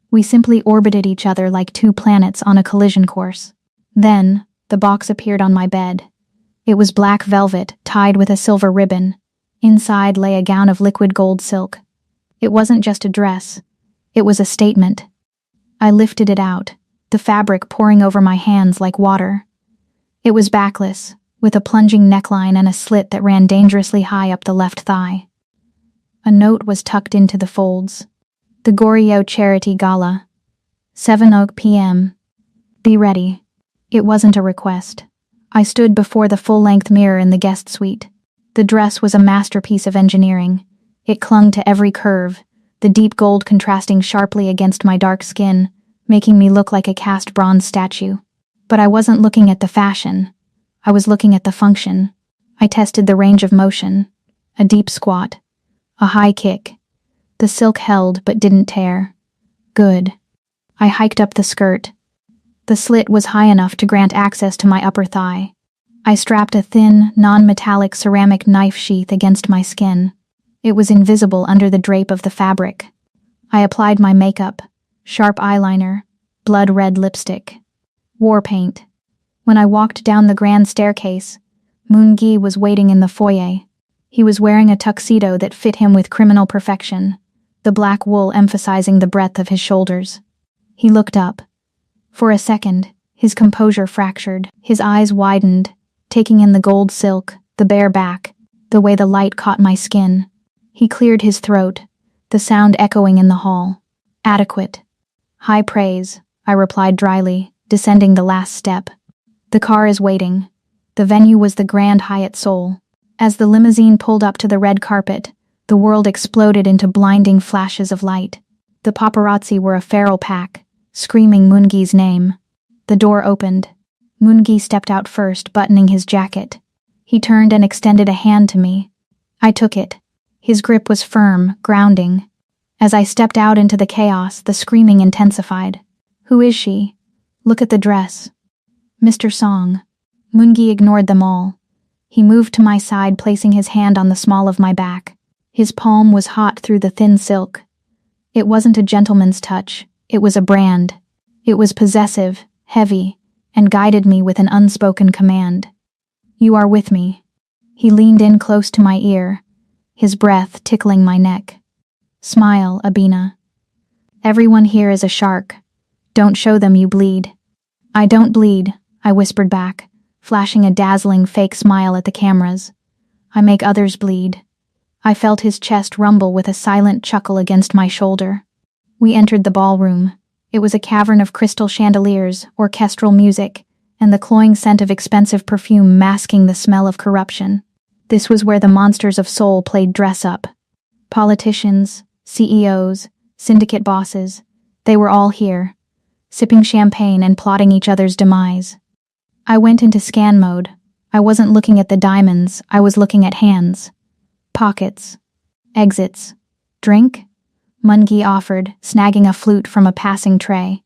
We simply orbited each other like two planets on a collision course. Then, the box appeared on my bed. It was black velvet, tied with a silver ribbon. Inside lay a gown of liquid gold silk. It wasn't just a dress. It was a statement. I lifted it out, the fabric pouring over my hands like water. It was backless, with a plunging neckline and a slit that ran dangerously high up the left thigh. A note was tucked into the folds. The Goryeo Charity Gala. 7:00 p.m. Be ready. It wasn't a request. I stood before the full-length mirror in the guest suite. The dress was a masterpiece of engineering. It clung to every curve, the deep gold contrasting sharply against my dark skin, making me look like a cast bronze statue. But I wasn't looking at the fashion. I was looking at the function. I tested the range of motion. A deep squat. A high kick. The silk held but didn't tear. Good. I hiked up the skirt. The slit was high enough to grant access to my upper thigh. I strapped a thin, non-metallic ceramic knife sheath against my skin. It was invisible under the drape of the fabric. I applied my makeup, sharp eyeliner, blood-red lipstick. War paint. When I walked down the grand staircase, Moon-gi was waiting in the foyer. He was wearing a tuxedo that fit him with criminal perfection, the black wool emphasizing the breadth of his shoulders. He looked up. For a second, his composure fractured, his eyes widened, taking in the gold silk, the bare back, the way the light caught my skin. He cleared his throat, the sound echoing in the hall. Adequate. High praise, I replied dryly, descending the last step. The car is waiting. The venue was the Grand Hyatt Seoul. As the limousine pulled up to the red carpet, the world exploded into blinding flashes of light. The paparazzi were a feral pack, screaming Moon-gi's name. The door opened. Moon-gi stepped out first, buttoning his jacket. He turned and extended a hand to me. I took it. His grip was firm, grounding. As I stepped out into the chaos, the screaming intensified. Who is she? Look at the dress. Mr. Song. Moon-gi ignored them all. He moved to my side, placing his hand on the small of my back. His palm was hot through the thin silk. It wasn't a gentleman's touch. It was a brand. It was possessive, heavy, and guided me with an unspoken command. You are with me. He leaned in close to my ear, his breath tickling my neck. Smile, Abina. Everyone here is a shark. Don't show them you bleed. I don't bleed, I whispered back, flashing a dazzling fake smile at the cameras. I make others bleed. I felt his chest rumble with a silent chuckle against my shoulder. We entered the ballroom. It was a cavern of crystal chandeliers, orchestral music, and the cloying scent of expensive perfume masking the smell of corruption. This was where the monsters of Seoul played dress-up. Politicians, CEOs, syndicate bosses, they were all here, sipping champagne and plotting each other's demise. I went into scan mode. I wasn't looking at the diamonds, I was looking at hands. Pockets. Exits. Drink? Moon-gi offered, snagging a flute from a passing tray.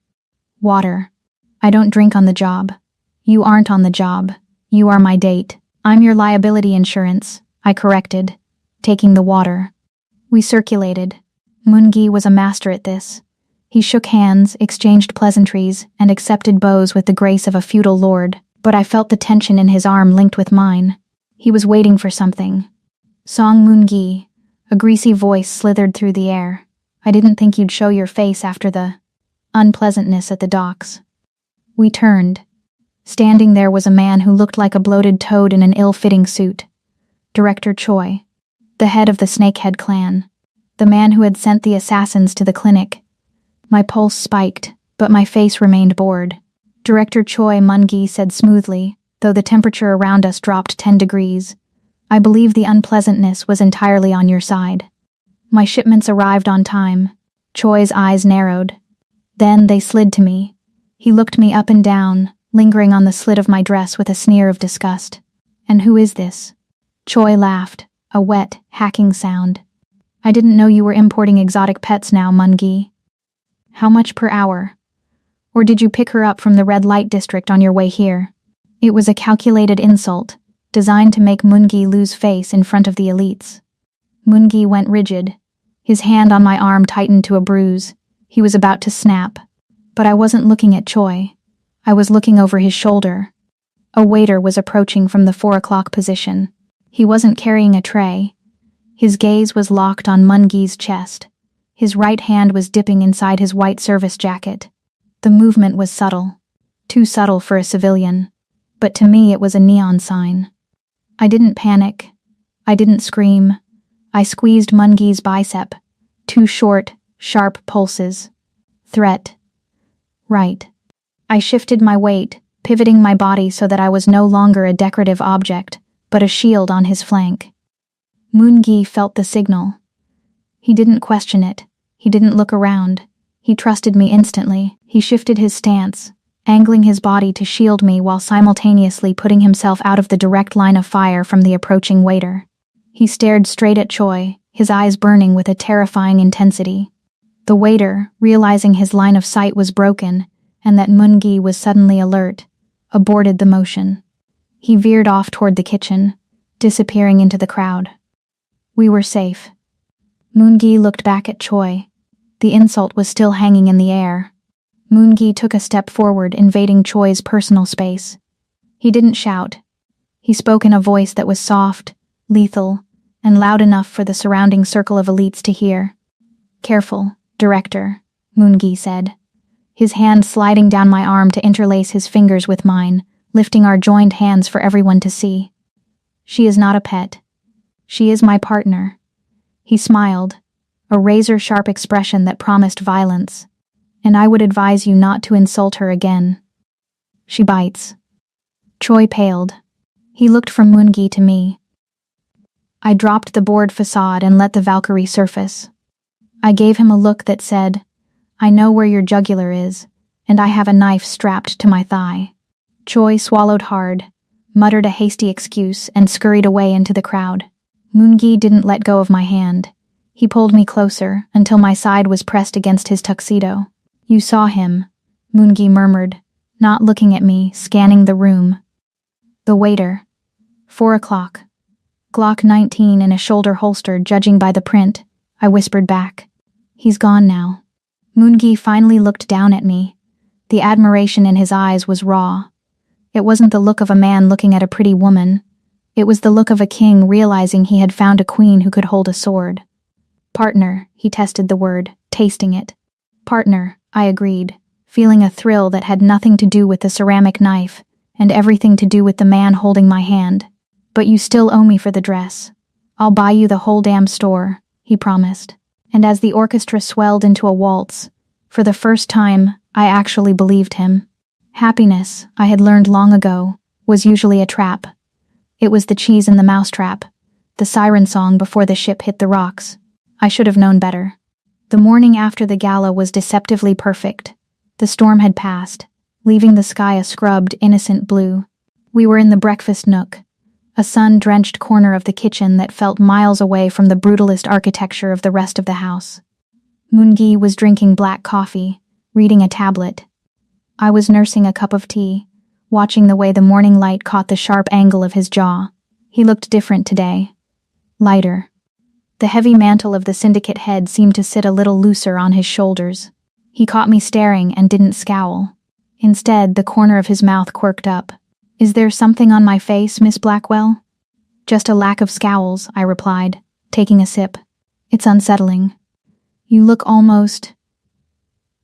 Water. I don't drink on the job. You aren't on the job. You are my date. I'm your liability insurance, I corrected, taking the water. We circulated. Moon-gi was a master at this. He shook hands, exchanged pleasantries, and accepted bows with the grace of a feudal lord, but I felt the tension in his arm linked with mine. He was waiting for something. Song Moon-gi. A greasy voice slithered through the air. I didn't think you'd show your face after the unpleasantness at the docks. We turned. Standing there was a man who looked like a bloated toad in an ill-fitting suit. Director Choi, the head of the Snakehead clan, the man who had sent the assassins to the clinic. My pulse spiked, but my face remained bored. Director Choi, Moon-gi said smoothly, though the temperature around us dropped 10 degrees. I believe the unpleasantness was entirely on your side. My shipments arrived on time. Choi's eyes narrowed. Then they slid to me. He looked me up and down, lingering on the slit of my dress with a sneer of disgust. And who is this? Choi laughed, a wet, hacking sound. I didn't know you were importing exotic pets now, Moon-gi. How much per hour? Or did you pick her up from the red light district on your way here? It was a calculated insult, designed to make Moon-gi lose face in front of the elites. Moon-gi went rigid. His hand on my arm tightened to a bruise. He was about to snap. But I wasn't looking at Choi. I was looking over his shoulder. A waiter was approaching from the 4 o'clock position. He wasn't carrying a tray. His gaze was locked on Moon-gi's chest. His right hand was dipping inside his white service jacket. The movement was subtle. Too subtle for a civilian. but to me it was a neon sign. I didn't panic. I didn't scream. I squeezed Mungi's bicep. 2 short, sharp pulses. Threat. Right. I shifted my weight, pivoting my body so that I was no longer a decorative object, but a shield on his flank. Moongi felt the signal. He didn't question it. He didn't look around. He trusted me instantly. He shifted his stance, angling his body to shield me while simultaneously putting himself out of the direct line of fire from the approaching waiter. He stared straight at Choi, his eyes burning with a terrifying intensity. The waiter, realizing his line of sight was broken and that Moongi was suddenly alert, aborted the motion. He veered off toward the kitchen, disappearing into the crowd. We were safe. Moongi looked back at Choi. The insult was still hanging in the air. Moongi took a step forward, invading Choi's personal space. He didn't shout. He spoke in a voice that was soft, lethal, and loud enough for the surrounding circle of elites to hear. Careful, director, Moongi said, his hand sliding down my arm to interlace his fingers with mine, lifting our joined hands for everyone to see. She is not a pet. She is my partner. He smiled, a razor-sharp expression that promised violence, and I would advise you not to insult her again. She bites. Choi paled. He looked from Moongi to me. I dropped the board facade and let the Valkyrie surface. I gave him a look that said, I know where your jugular is, and I have a knife strapped to my thigh. Choi swallowed hard, muttered a hasty excuse, and scurried away into the crowd. Moongi didn't let go of my hand. He pulled me closer until my side was pressed against his tuxedo. You saw him, Moongi murmured, not looking at me, scanning the room. The waiter. 4 o'clock. Glock 19 in a shoulder holster, judging by the print, I whispered back. He's gone now. Moongi finally looked down at me. The admiration in his eyes was raw. It wasn't the look of a man looking at a pretty woman. It was the look of a king realizing he had found a queen who could hold a sword. Partner, he tested the word, tasting it. Partner, I agreed, feeling a thrill that had nothing to do with the ceramic knife and everything to do with the man holding my hand. But you still owe me for the dress. I'll buy you the whole damn store, he promised. And as the orchestra swelled into a waltz, for the first time, I actually believed him. Happiness, I had learned long ago, was usually a trap. It was the cheese in the mousetrap, the siren song before the ship hit the rocks. I should have known better. The morning after the gala was deceptively perfect. The storm had passed, leaving the sky a scrubbed, innocent blue. We were in the breakfast nook, a sun-drenched corner of the kitchen that felt miles away from the brutalist architecture of the rest of the house. Moongi was drinking black coffee, reading a tablet. I was nursing a cup of tea, watching the way the morning light caught the sharp angle of his jaw. He looked different today. Lighter. The heavy mantle of the syndicate head seemed to sit a little looser on his shoulders. He caught me staring and didn't scowl. Instead, the corner of his mouth quirked up. Is there something on my face, Miss Blackwell? Just a lack of scowls, I replied, taking a sip. It's unsettling. You look almost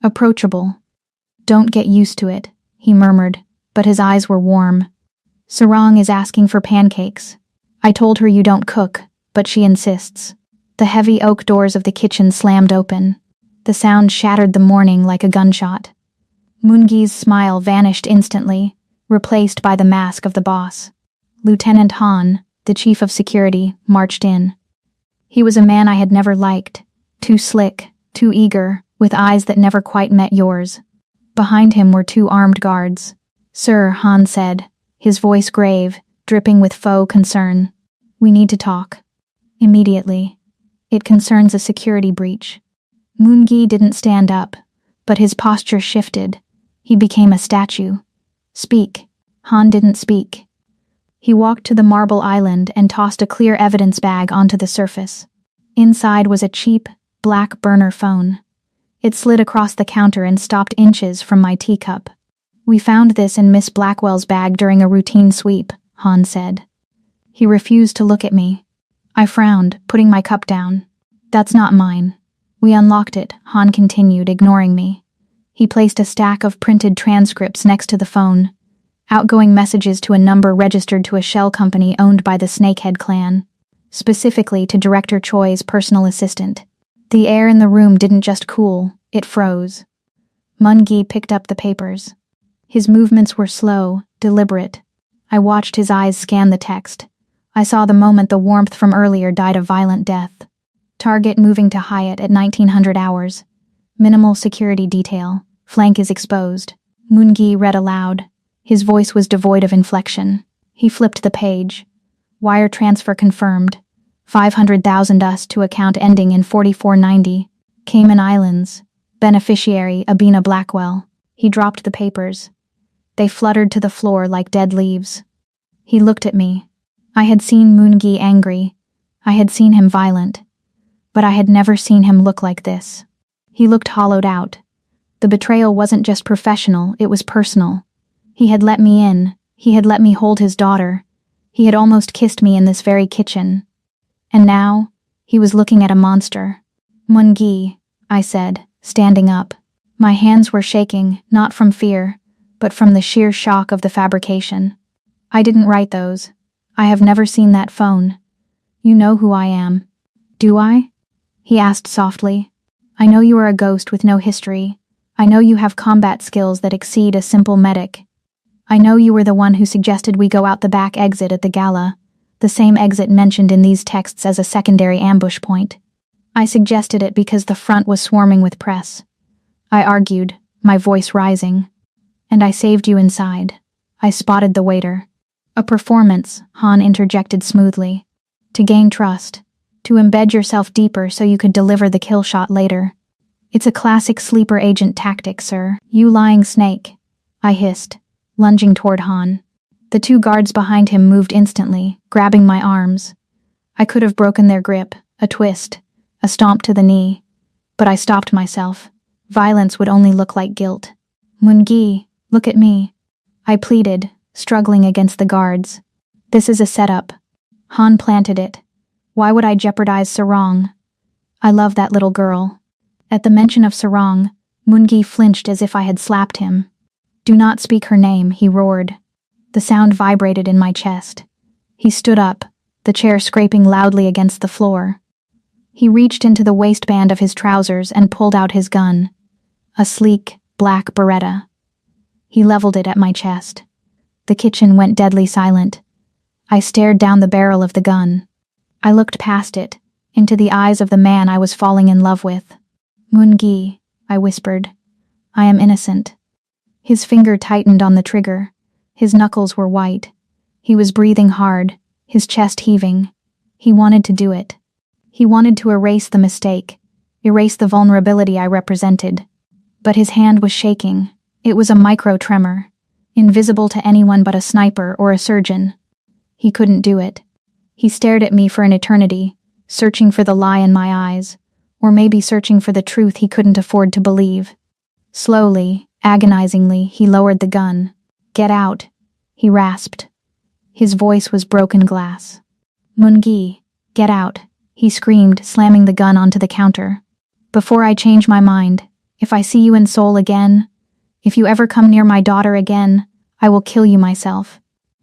approachable. Don't get used to it, he murmured, but his eyes were warm. Sarang is asking for pancakes. I told her you don't cook, but she insists. The heavy oak doors of the kitchen slammed open. The sound shattered the morning like a gunshot. Moongi's smile vanished instantly, replaced by the mask of the boss. Lieutenant Han, the chief of security, marched in. He was a man I had never liked, too slick, too eager, with eyes that never quite met yours. Behind him were 2 armed guards. Sir, Han said, his voice grave, dripping with faux concern. We need to talk. Immediately. It concerns a security breach. Moongi didn't stand up, but his posture shifted. He became a statue. Speak. Han didn't speak. He walked to the marble island and tossed a clear evidence bag onto the surface. Inside was a cheap, black burner phone. It slid across the counter and stopped inches from my teacup. We found this in Miss Blackwell's bag during a routine sweep, Han said. He refused to look at me. I frowned, putting my cup down. That's not mine. We unlocked it, Han continued, ignoring me. He placed a stack of printed transcripts next to the phone. Outgoing messages to a number registered to a shell company owned by the Snakehead clan, specifically to Director Choi's personal assistant. The air in the room didn't just cool, it froze. Mun-gi picked up the papers. His movements were slow, deliberate. I watched his eyes scan the text. I saw the moment the warmth from earlier died a violent death. Target moving to Hyatt at 1900 hours. Minimal security detail. Flank is exposed. Mun-gi read aloud. His voice was devoid of inflection. He flipped the page. Wire transfer confirmed. 500,000 US to account ending in 4490. Cayman Islands. Beneficiary Abina Blackwell. He dropped the papers. They fluttered to the floor like dead leaves. He looked at me. I had seen Mun-gi angry. I had seen him violent. But I had never seen him look like this. He looked hollowed out. The betrayal wasn't just professional, it was personal. He had let me in. He had let me hold his daughter. He had almost kissed me in this very kitchen. And now, he was looking at a monster. Mun-gi, I said, standing up. My hands were shaking, not from fear, but from the sheer shock of the fabrication. I didn't write those. I have never seen that phone. You know who I am. Do I? He asked softly. I know you are a ghost with no history. I know you have combat skills that exceed a simple medic. I know you were the one who suggested we go out the back exit at the gala, the same exit mentioned in these texts as a secondary ambush point. I suggested it because the front was swarming with press. I argued, my voice rising. And I saved you inside. I spotted the waiter. A performance, Han interjected smoothly. To gain trust. To embed yourself deeper so you could deliver the kill shot later. It's a classic sleeper agent tactic, sir. You lying snake. I hissed, lunging toward Han. The two guards behind him moved instantly, grabbing my arms. I could have broken their grip, a twist, a stomp to the knee. But I stopped myself. Violence would only look like guilt. Mun-gi, look at me. I pleaded, struggling against the guards. This is a setup. Han planted it. Why would I jeopardize Sarong? I love that little girl. At the mention of Sarong, Mun-gi flinched as if I had slapped him. Do not speak her name, he roared. The sound vibrated in my chest. He stood up, the chair scraping loudly against the floor. He reached into the waistband of his trousers and pulled out his gun. A sleek, black Beretta. He leveled it at my chest. The kitchen went deadly silent. I stared down the barrel of the gun. I looked past it, into the eyes of the man I was falling in love with. Mun-gi, I whispered. I am innocent. His finger tightened on the trigger. His knuckles were white. He was breathing hard, his chest heaving. He wanted to do it. He wanted to erase the mistake, erase the vulnerability I represented. But his hand was shaking. It was a micro-tremor, invisible to anyone but a sniper or a surgeon. He couldn't do it. He stared at me for an eternity, searching for the lie in my eyes, or maybe searching for the truth he couldn't afford to believe. Slowly, agonizingly, he lowered the gun. Get out, he rasped. His voice was broken glass. Mun-gi, get out, he screamed, slamming the gun onto the counter. Before I change my mind, if I see you in Seoul again, if you ever come near my daughter again, I will kill you myself.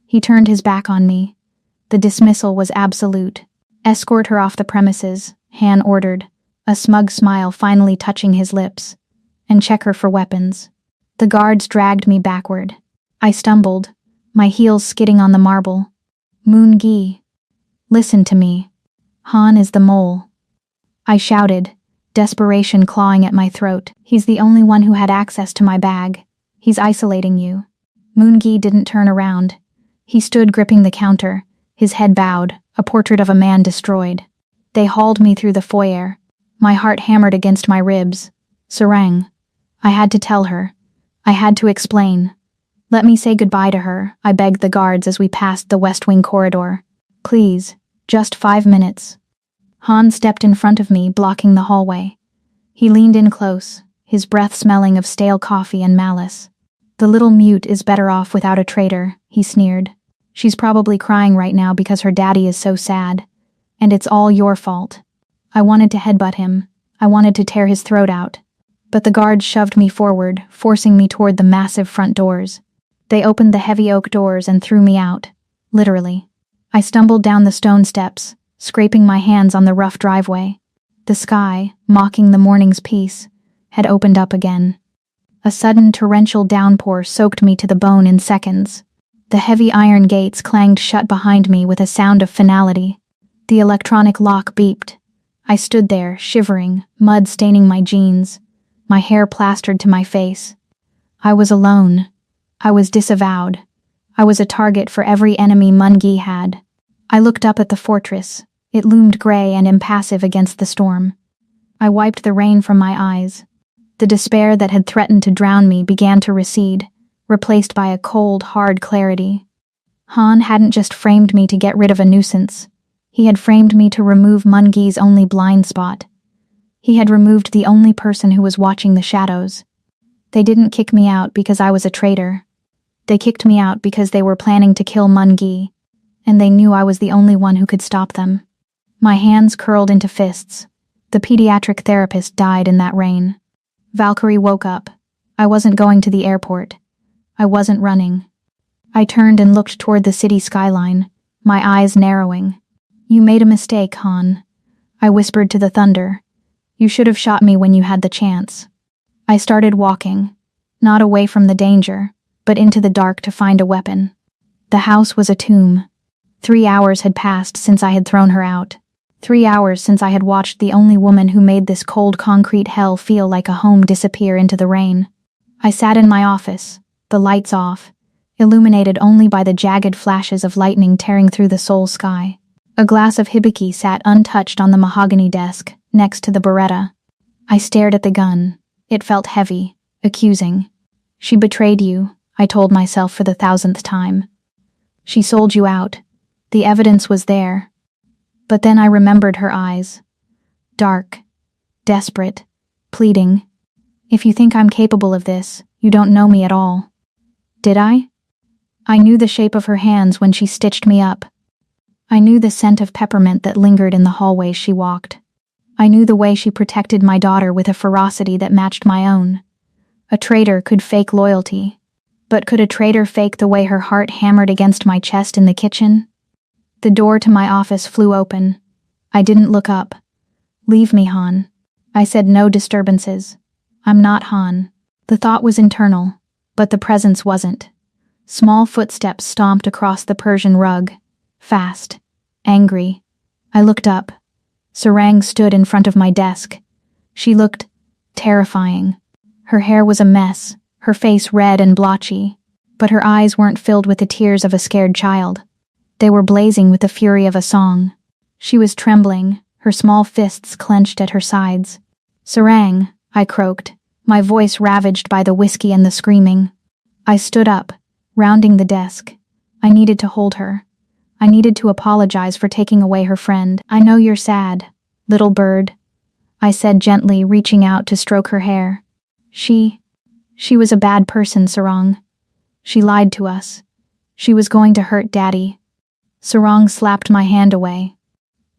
He turned his back on me. The dismissal was absolute. Escort her off the premises, Han ordered, a smug smile finally touching his lips. And check her for weapons. The guards dragged me backward. I stumbled, my heels skidding on the marble. Mun-gi, listen to me. Han is the mole. I shouted, desperation clawing at my throat. He's the only one who had access to my bag. He's isolating you. Mun-gi didn't turn around. He stood gripping the counter, his head bowed, a portrait of a man destroyed. They hauled me through the foyer. My heart hammered against my ribs. Sarang. I had to tell her. I had to explain. Let me say goodbye to her, I begged the guards as we passed the West Wing corridor. Please, just 5 minutes. Han stepped in front of me, blocking the hallway. He leaned in close, his breath smelling of stale coffee and malice. The little mute is better off without a traitor, he sneered. She's probably crying right now because her daddy is so sad. And it's all your fault. I wanted to headbutt him. I wanted to tear his throat out. But the guards shoved me forward, forcing me toward the massive front doors. They opened the heavy oak doors and threw me out. Literally. I stumbled down the stone steps, scraping my hands on the rough driveway. The sky, mocking the morning's peace, had opened up again. A sudden torrential downpour soaked me to the bone in seconds. The heavy iron gates clanged shut behind me with a sound of finality. The electronic lock beeped. I stood there, shivering, mud staining my jeans, my hair plastered to my face. I was alone. I was disavowed. I was a target for every enemy Mungi had. I looked up at the fortress. It loomed gray and impassive against the storm. I wiped the rain from my eyes. The despair that had threatened to drown me began to recede, replaced by a cold, hard clarity. Han hadn't just framed me to get rid of a nuisance. He had framed me to remove Mungi's only blind spot. He had removed the only person who was watching the shadows. They didn't kick me out because I was a traitor. They kicked me out because they were planning to kill Mungi, and they knew I was the only one who could stop them. My hands curled into fists. The pediatric therapist died in that rain. Valkyrie woke up. I wasn't going to the airport. I wasn't running. I turned and looked toward the city skyline, my eyes narrowing. "You made a mistake, Han," I whispered to the thunder. "You should have shot me when you had the chance." I started walking, not away from the danger, but into the dark to find a weapon. The house was a tomb. 3 hours had passed since I had thrown her out. 3 hours since I had watched the only woman who made this cold concrete hell feel like a home disappear into the rain. I sat in my office, the lights off, illuminated only by the jagged flashes of lightning tearing through the Seoul sky. A glass of hibiki sat untouched on the mahogany desk, next to the Beretta. I stared at the gun. It felt heavy, accusing. "She betrayed you," I told myself for the 1,000th time. "She sold you out. The evidence was there." But then I remembered her eyes. Dark, desperate, pleading. "If you think I'm capable of this, you don't know me at all." Did I? I knew the shape of her hands when she stitched me up. I knew the scent of peppermint that lingered in the hallways she walked. I knew the way she protected my daughter with a ferocity that matched my own. A traitor could fake loyalty, but could a traitor fake the way her heart hammered against my chest in the kitchen? The door to my office flew open. I didn't look up. "Leave me, Han." I said, "No disturbances. I'm not Han." The thought was internal, but the presence wasn't. Small footsteps stomped across the Persian rug. Fast. Angry. I looked up. Sarang stood in front of my desk. She looked terrifying. Her hair was a mess, her face red and blotchy, but her eyes weren't filled with the tears of a scared child. They were blazing with the fury of a song. She was trembling, her small fists clenched at her sides. "Sarang," I croaked, my voice ravaged by the whiskey and the screaming. I stood up, rounding the desk. I needed to hold her. I needed to apologize for taking away her friend. "I know you're sad, little bird," I said gently, reaching out to stroke her hair. She was a bad person, Sarang. She lied to us. She was going to hurt Daddy." Sarang slapped my hand away.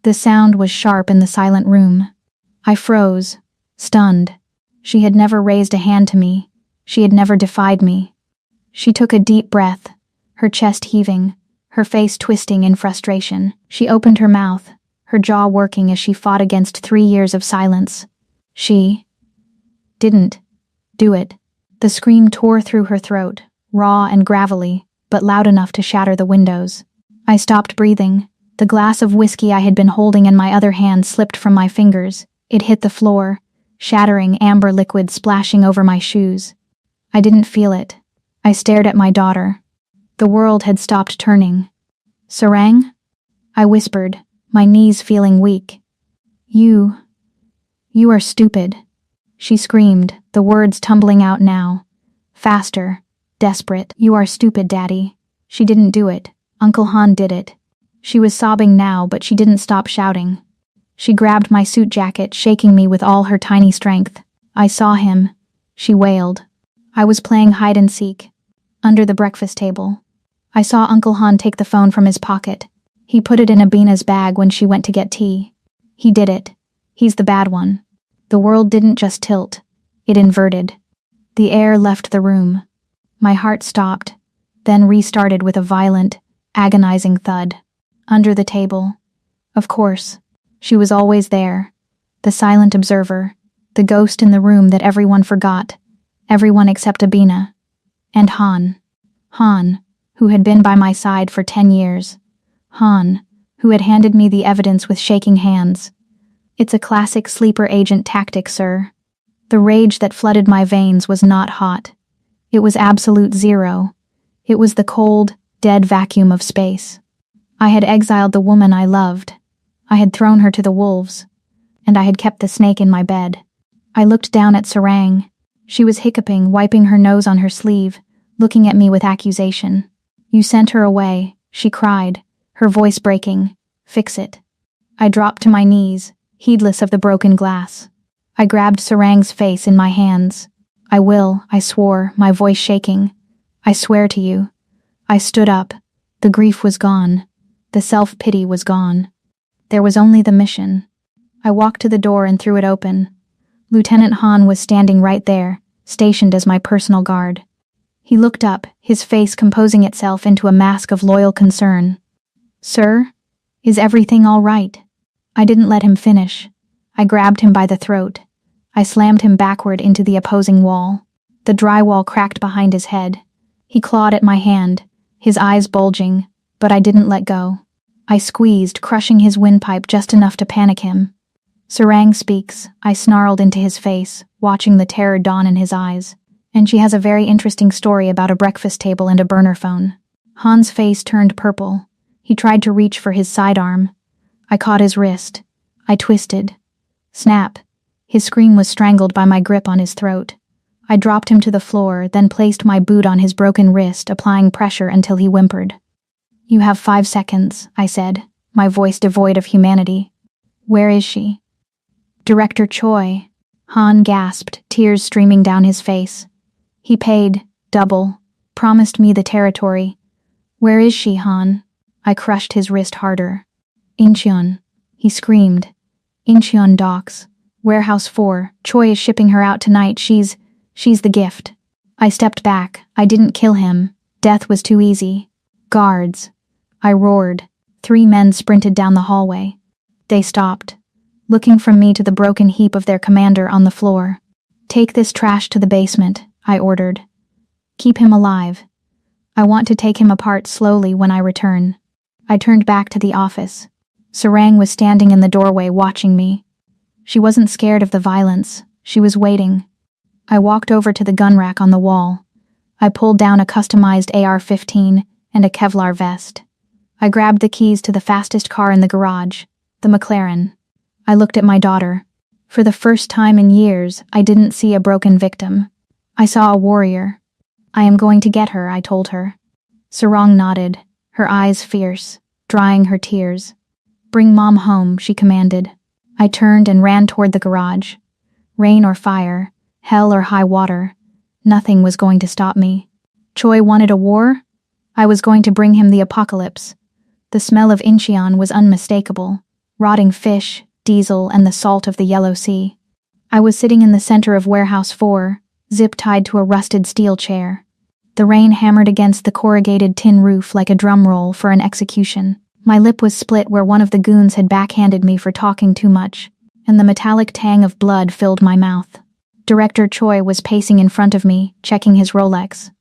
The sound was sharp in the silent room. I froze, stunned. She had never raised a hand to me. She had never defied me. She took a deep breath, her chest heaving, her face twisting in frustration. She opened her mouth, her jaw working as she fought against 3 years of silence. She didn't do it. The scream tore through her throat, raw and gravelly, but loud enough to shatter the windows. I stopped breathing. The glass of whiskey I had been holding in my other hand slipped from my fingers. It hit the floor, shattering amber liquid splashing over my shoes. I didn't feel it. I stared at my daughter. The world had stopped turning. "Sarang?" I whispered, my knees feeling weak. You are stupid," she screamed, the words tumbling out now. Faster, desperate. "You are stupid, Daddy. She didn't do it. Uncle Han did it." She was sobbing now, but she didn't stop shouting. She grabbed my suit jacket, shaking me with all her tiny strength. "I saw him," she wailed. "I was playing hide and seek, under the breakfast table. I saw Uncle Han take the phone from his pocket. He put it in Abina's bag when she went to get tea. He did it. He's the bad one." The world didn't just tilt. It inverted. The air left the room. My heart stopped. then restarted with a violent, agonizing thud. Under the table. Of course. She was always there. The silent observer. The ghost in the room that everyone forgot. Everyone except Abina. And Han. Han, who had been by my side for 10 years. Han, who had handed me the evidence with shaking hands. It's a classic sleeper agent tactic, sir. The rage that flooded my veins was not hot. It was absolute zero. It was the cold, dead vacuum of space. I had exiled the woman I loved. I had thrown her to the wolves. And I had kept the snake in my bed. I looked down at Sarang. She was hiccuping, wiping her nose on her sleeve, looking at me with accusation. You sent her away, she cried, her voice breaking. Fix it. I dropped to my knees, heedless of the broken glass. I grabbed Sarang's face in my hands. I will, I swore, my voice shaking. I swear to you. I stood up. The grief was gone. The self-pity was gone. There was only the mission. I walked to the door and threw it open. Lieutenant Han was standing right there, stationed as my personal guard. He looked up, his face composing itself into a mask of loyal concern. Sir, is everything all right? I didn't let him finish. I grabbed him by the throat. I slammed him backward into the opposing wall. The drywall cracked behind his head. He clawed at my hand, his eyes bulging, but I didn't let go. I squeezed, crushing his windpipe just enough to panic him. Sarang speaks, I snarled into his face, watching the terror dawn in his eyes. And she has a very interesting story about a breakfast table and a burner phone. Han's face turned purple. He tried to reach for his sidearm. I caught his wrist. I twisted. Snap. His scream was strangled by my grip on his throat. I dropped him to the floor, then placed my boot on his broken wrist, applying pressure until he whimpered. You have 5 seconds, I said, my voice devoid of humanity. Where is she? Director Choi. Han gasped, tears streaming down his face. He paid, double, promised me the territory. Where is she, Han? I crushed his wrist harder. Incheon. He screamed. Incheon docks. Warehouse 4. Choi is shipping her out tonight. She's the gift. I stepped back. I didn't kill him. Death was too easy. Guards. I roared. 3 men sprinted down the hallway. They stopped, looking from me to the broken heap of their commander on the floor. Take this trash to the basement, I ordered. Keep him alive. I want to take him apart slowly when I return. I turned back to the office. Sarang was standing in the doorway watching me. She wasn't scared of the violence. She was waiting. I walked over to the gun rack on the wall. I pulled down a customized AR-15 and a Kevlar vest. I grabbed the keys to the fastest car in the garage, the McLaren. I looked at my daughter. For the first time in years, I didn't see a broken victim. I saw a warrior. I am going to get her, I told her. Sarang nodded, her eyes fierce, drying her tears. Bring Mom home, she commanded. I turned and ran toward the garage. Rain or fire, hell or high water, nothing was going to stop me. Choi wanted a war? I was going to bring him the apocalypse. The smell of Incheon was unmistakable. Rotting fish, diesel, and the salt of the Yellow Sea. I was sitting in the center of Warehouse 4, zip-tied to a rusted steel chair. The rain hammered against the corrugated tin roof like a drum roll for an execution. My lip was split where one of the goons had backhanded me for talking too much, and the metallic tang of blood filled my mouth. Director Choi was pacing in front of me, checking his Rolex.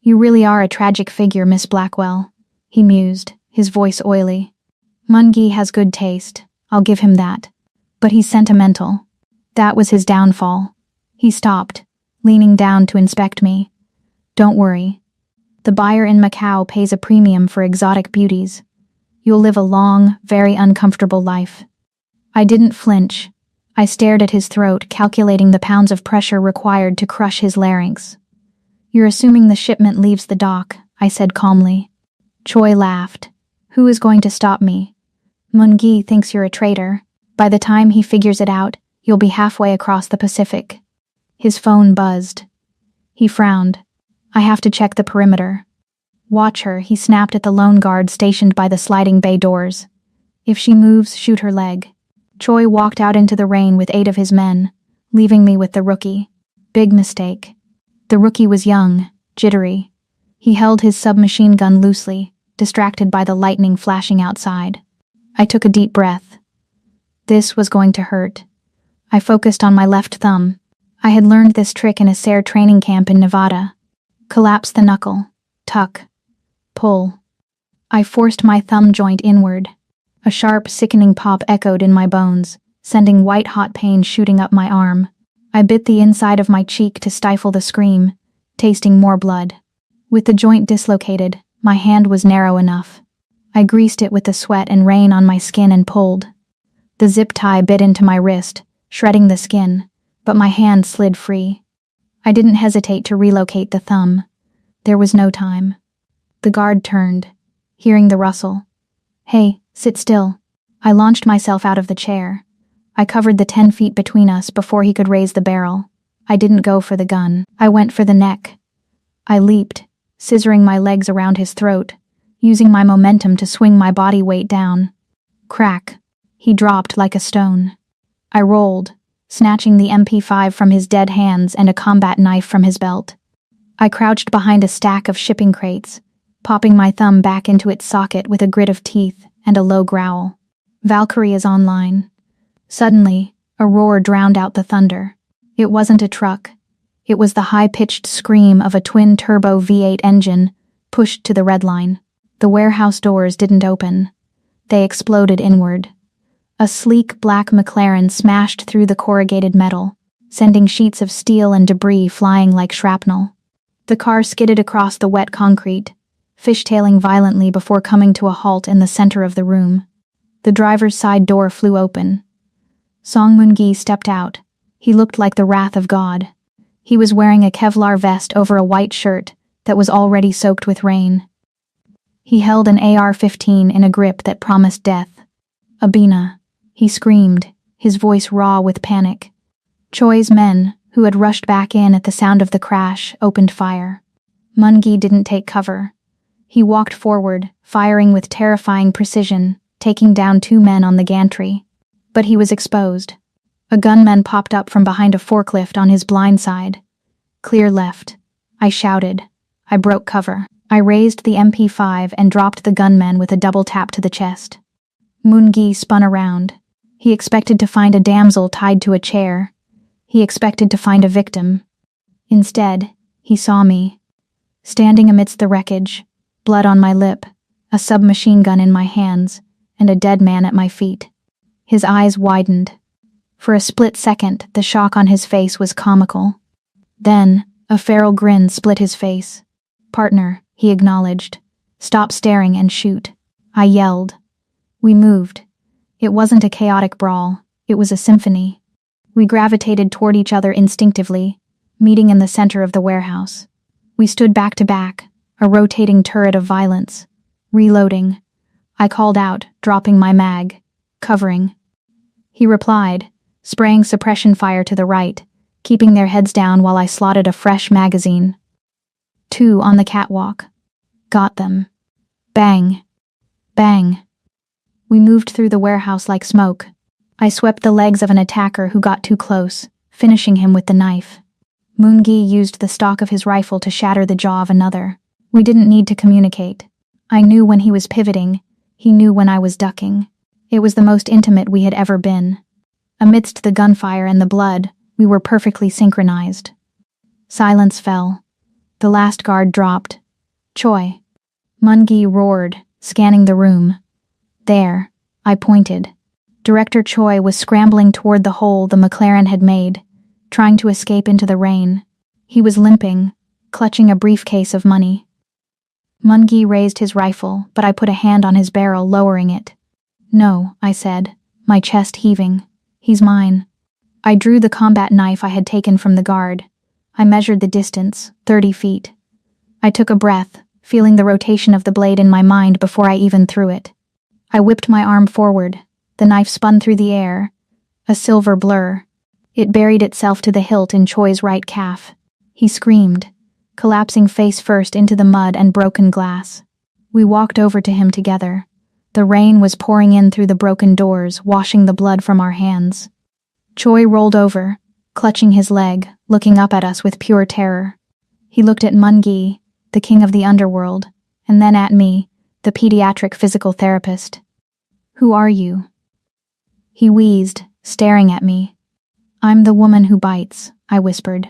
You really are a tragic figure, Miss Blackwell, he mused, his voice oily. Mungi has good taste, I'll give him that. But he's sentimental. That was his downfall. He stopped, leaning down to inspect me. Don't worry. The buyer in Macau pays a premium for exotic beauties. You'll live a long, very uncomfortable life. I didn't flinch. I stared at his throat, calculating the pounds of pressure required to crush his larynx. You're assuming the shipment leaves the dock, I said calmly. Choi laughed. Who is going to stop me? Mungi thinks you're a traitor. By the time he figures it out, you'll be halfway across the Pacific. His phone buzzed. He frowned. I have to check the perimeter. Watch her, he snapped at the lone guard stationed by the sliding bay doors. If she moves, shoot her leg. Choi walked out into the rain with 8 of his men, leaving me with the rookie. Big mistake. The rookie was young, jittery. He held his submachine gun loosely, distracted by the lightning flashing outside. I took a deep breath. This was going to hurt. I focused on my left thumb. I had learned this trick in a SARE training camp in Nevada. Collapse the knuckle. Tuck. Pull. I forced my thumb joint inward. A sharp, sickening pop echoed in my bones, sending white-hot pain shooting up my arm. I bit the inside of my cheek to stifle the scream, tasting more blood. With the joint dislocated, my hand was narrow enough. I greased it with the sweat and rain on my skin and pulled. The zip tie bit into my wrist, shredding the skin, but my hand slid free. I didn't hesitate to relocate the thumb. There was no time. The guard turned, hearing the rustle. "Hey, sit still." I launched myself out of the chair. I covered the 10 feet between us before he could raise the barrel. I didn't go for the gun. I went for the neck. I leaped, scissoring my legs around his throat, using my momentum to swing my body weight down. Crack. He dropped like a stone. I rolled, snatching the MP5 from his dead hands and a combat knife from his belt. I crouched behind a stack of shipping crates, popping my thumb back into its socket with a grit of teeth and a low growl. Valkyrie is online. Suddenly, a roar drowned out the thunder. It wasn't a truck. It was the high-pitched scream of a twin-turbo V8 engine pushed to the red line. The warehouse doors didn't open. They exploded inward. A sleek black McLaren smashed through the corrugated metal, sending sheets of steel and debris flying like shrapnel. The car skidded across the wet concrete, fishtailing violently before coming to a halt in the center of the room. The driver's side door flew open. Song Moon-gi stepped out. He looked like the wrath of God. He was wearing a Kevlar vest over a white shirt that was already soaked with rain. He held an AR-15 in a grip that promised death. "Abina," he screamed, his voice raw with panic. Choi's men, who had rushed back in at the sound of the crash, opened fire. Moon-gi didn't take cover. He walked forward, firing with terrifying precision, taking down 2 men on the gantry. But he was exposed. A gunman popped up from behind a forklift on his blind side. "Clear left." I shouted. I broke cover. I raised the MP5 and dropped the gunman with a double tap to the chest. Moon-gi spun around. He expected to find a damsel tied to a chair. He expected to find a victim. Instead, he saw me. Standing amidst the wreckage, blood on my lip, a submachine gun in my hands, and a dead man at my feet. His eyes widened. For a split second, the shock on his face was comical. Then, a feral grin split his face. "Partner," he acknowledged. "Stop staring and shoot." I yelled. We moved. It wasn't a chaotic brawl. It was a symphony. We gravitated toward each other instinctively, meeting in the center of the warehouse. We stood back to back, a rotating turret of violence. Reloading. I called out, dropping my mag. "Covering." He replied, spraying suppression fire to the right, keeping their heads down while I slotted a fresh magazine. 2 on the catwalk. Got them. Bang. Bang. We moved through the warehouse like smoke. I swept the legs of an attacker who got too close, finishing him with the knife. Moon-gi used the stock of his rifle to shatter the jaw of another. We didn't need to communicate. I knew when he was pivoting. He knew when I was ducking. It was the most intimate we had ever been. Amidst the gunfire and the blood, we were perfectly synchronized. Silence fell. The last guard dropped. "Choi." Moon-gi roared, scanning the room. "There." I pointed. Director Choi was scrambling toward the hole the McLaren had made, trying to escape into the rain. He was limping, clutching a briefcase of money. Moon-gi raised his rifle, but I put a hand on his barrel, lowering it. "No," I said, my chest heaving. "He's mine." I drew the combat knife I had taken from the guard. I measured the distance, 30 feet. I took a breath, feeling the rotation of the blade in my mind before I even threw it. I whipped my arm forward. The knife spun through the air, a silver blur. It buried itself to the hilt in Choi's right calf. He screamed, collapsing face first into the mud and broken glass. We walked over to him together. The rain was pouring in through the broken doors, washing the blood from our hands. Choi rolled over, clutching his leg, looking up at us with pure terror. He looked at Moon-gi, the king of the underworld, and then at me, the pediatric physical therapist. "Who are you?" He wheezed, staring at me. "I'm the woman who bites," I whispered.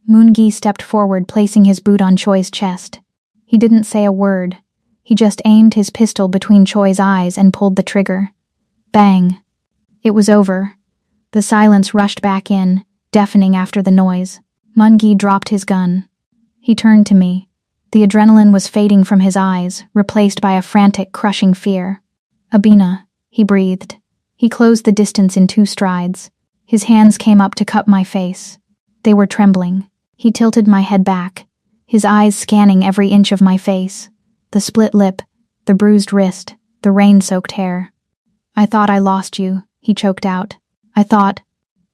Moon-gi stepped forward, placing his boot on Choi's chest. He didn't say a word. He just aimed his pistol between Choi's eyes and pulled the trigger. Bang. It was over. The silence rushed back in, deafening after the noise. Moon-gi dropped his gun. He turned to me. The adrenaline was fading from his eyes, replaced by a frantic, crushing fear. "Abina," he breathed. He closed the distance in 2 strides. His hands came up to cup my face. They were trembling. He tilted my head back, his eyes scanning every inch of my face. The split lip, the bruised wrist, the rain-soaked hair. "I thought I lost you," he choked out. "I thought."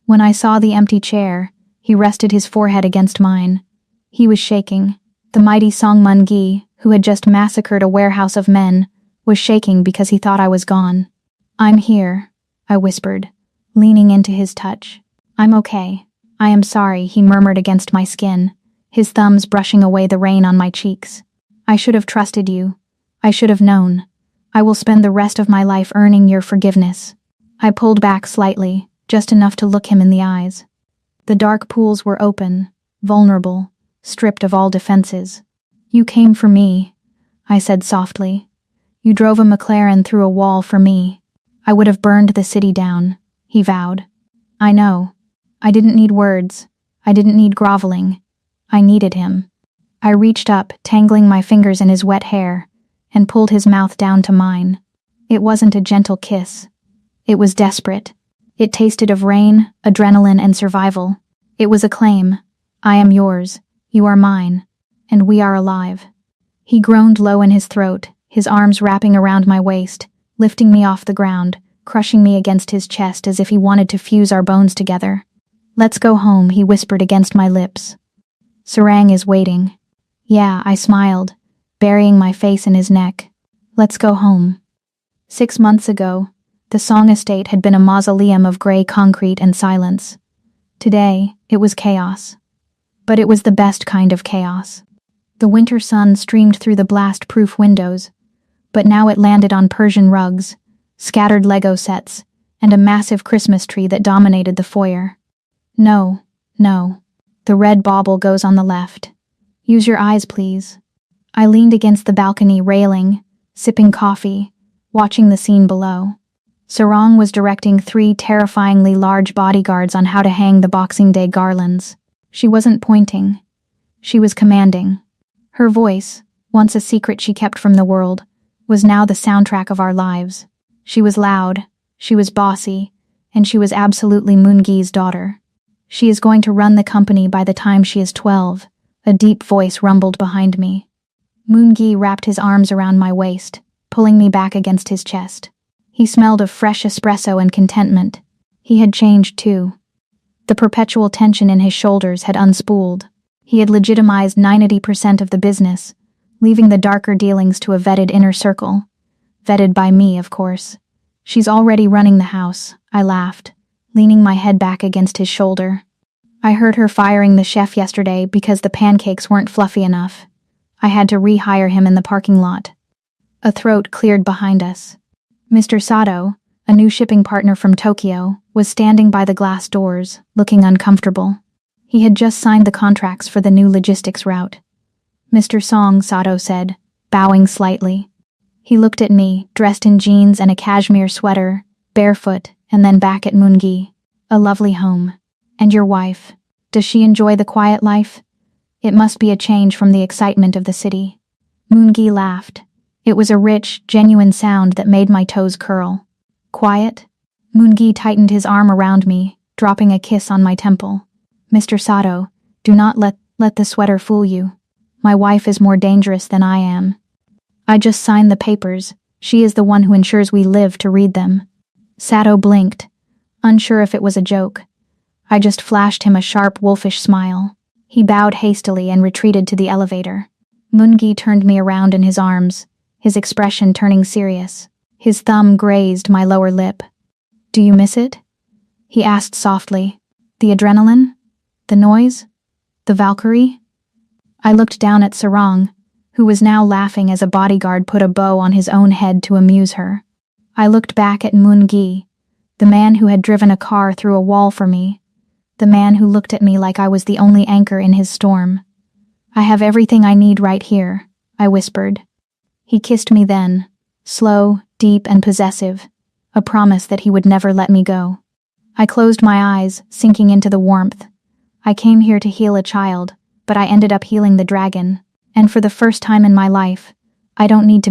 When I saw the empty chair, he rested his forehead against mine. He was shaking. The mighty Song Moon-gi, who had just massacred a warehouse of men, was shaking because he thought I was gone. "I'm here," I whispered, leaning into his touch. "I'm okay. I am sorry," he murmured against my skin, his thumbs brushing away the rain on my cheeks. "I should have trusted you. I should have known. I will spend the rest of my life earning your forgiveness." I pulled back slightly, just enough to look him in the eyes. The dark pools were open, vulnerable, stripped of all defenses. "You came for me," I said softly. "You drove a McLaren through a wall for me. I would have burned the city down," he vowed. "I know. I didn't need words. I didn't need groveling. I needed him." I reached up, tangling my fingers in his wet hair, and pulled his mouth down to mine. It wasn't a gentle kiss. It was desperate. It tasted of rain, adrenaline, and survival. It was a claim. "I am yours. You are mine. And we are alive." He groaned low in his throat, his arms wrapping around my waist, lifting me off the ground, crushing me against his chest as if he wanted to fuse our bones together. "Let's go home," he whispered against my lips. "Sarang is waiting." "Yeah," I smiled, burying my face in his neck. "Let's go home." 6 months ago, the Song estate had been a mausoleum of gray concrete and silence. Today, it was chaos. But it was the best kind of chaos. The winter sun streamed through the blast-proof windows, but now it landed on Persian rugs, scattered Lego sets, and a massive Christmas tree that dominated the foyer. "No, no. The red bauble goes on the left. Use your eyes, please." I leaned against the balcony railing, sipping coffee, watching the scene below. Sarang was directing 3 terrifyingly large bodyguards on how to hang the Boxing Day garlands. She wasn't pointing. She was commanding. Her voice, once a secret she kept from the world, was now the soundtrack of our lives. She was loud, she was bossy, and she was absolutely Moon-gi's daughter. "She is going to run the company by the time she is 12, a deep voice rumbled behind me. Moon-gi wrapped his arms around my waist, pulling me back against his chest. He smelled of fresh espresso and contentment. He had changed too. The perpetual tension in his shoulders had unspooled. He had legitimized 90% of the business, leaving the darker dealings to a vetted inner circle. Vetted by me, of course. "She's already running the house," I laughed, leaning my head back against his shoulder. "I heard her firing the chef yesterday because the pancakes weren't fluffy enough. I had to rehire him in the parking lot." A throat cleared behind us. Mr. Sato, a new shipping partner from Tokyo, was standing by the glass doors, looking uncomfortable. He had just signed the contracts for the new logistics route. "Mr. Song," Sato said, bowing slightly. He looked at me, dressed in jeans and a cashmere sweater, barefoot, and then back at Moon-gi. "A lovely home. And your wife, does she enjoy the quiet life? It must be a change from the excitement of the city." Moon-gi laughed. It was a rich, genuine sound that made my toes curl. "Quiet?" Moon-gi tightened his arm around me, dropping a kiss on my temple. "Mr. Sato, do not let the sweater fool you. My wife is more dangerous than I am. I just signed the papers. She is the one who ensures we live to read them." Sato blinked, unsure if it was a joke. I just flashed him a sharp, wolfish smile. He bowed hastily and retreated to the elevator. Moon-gi turned me around in his arms, his expression turning serious. His thumb grazed my lower lip. "Do you miss it?" he asked softly. "The adrenaline? The noise? The Valkyrie?" I looked down at Sarang, who was now laughing as a bodyguard put a bow on his own head to amuse her. I looked back at Moon-gi, the man who had driven a car through a wall for me, the man who looked at me like I was the only anchor in his storm. "I have everything I need right here," I whispered. He kissed me then, slow, deep, and possessive, a promise that he would never let me go. I closed my eyes, sinking into the warmth. I came here to heal a child, but I ended up healing the dragon, and for the first time in my life, I don't need to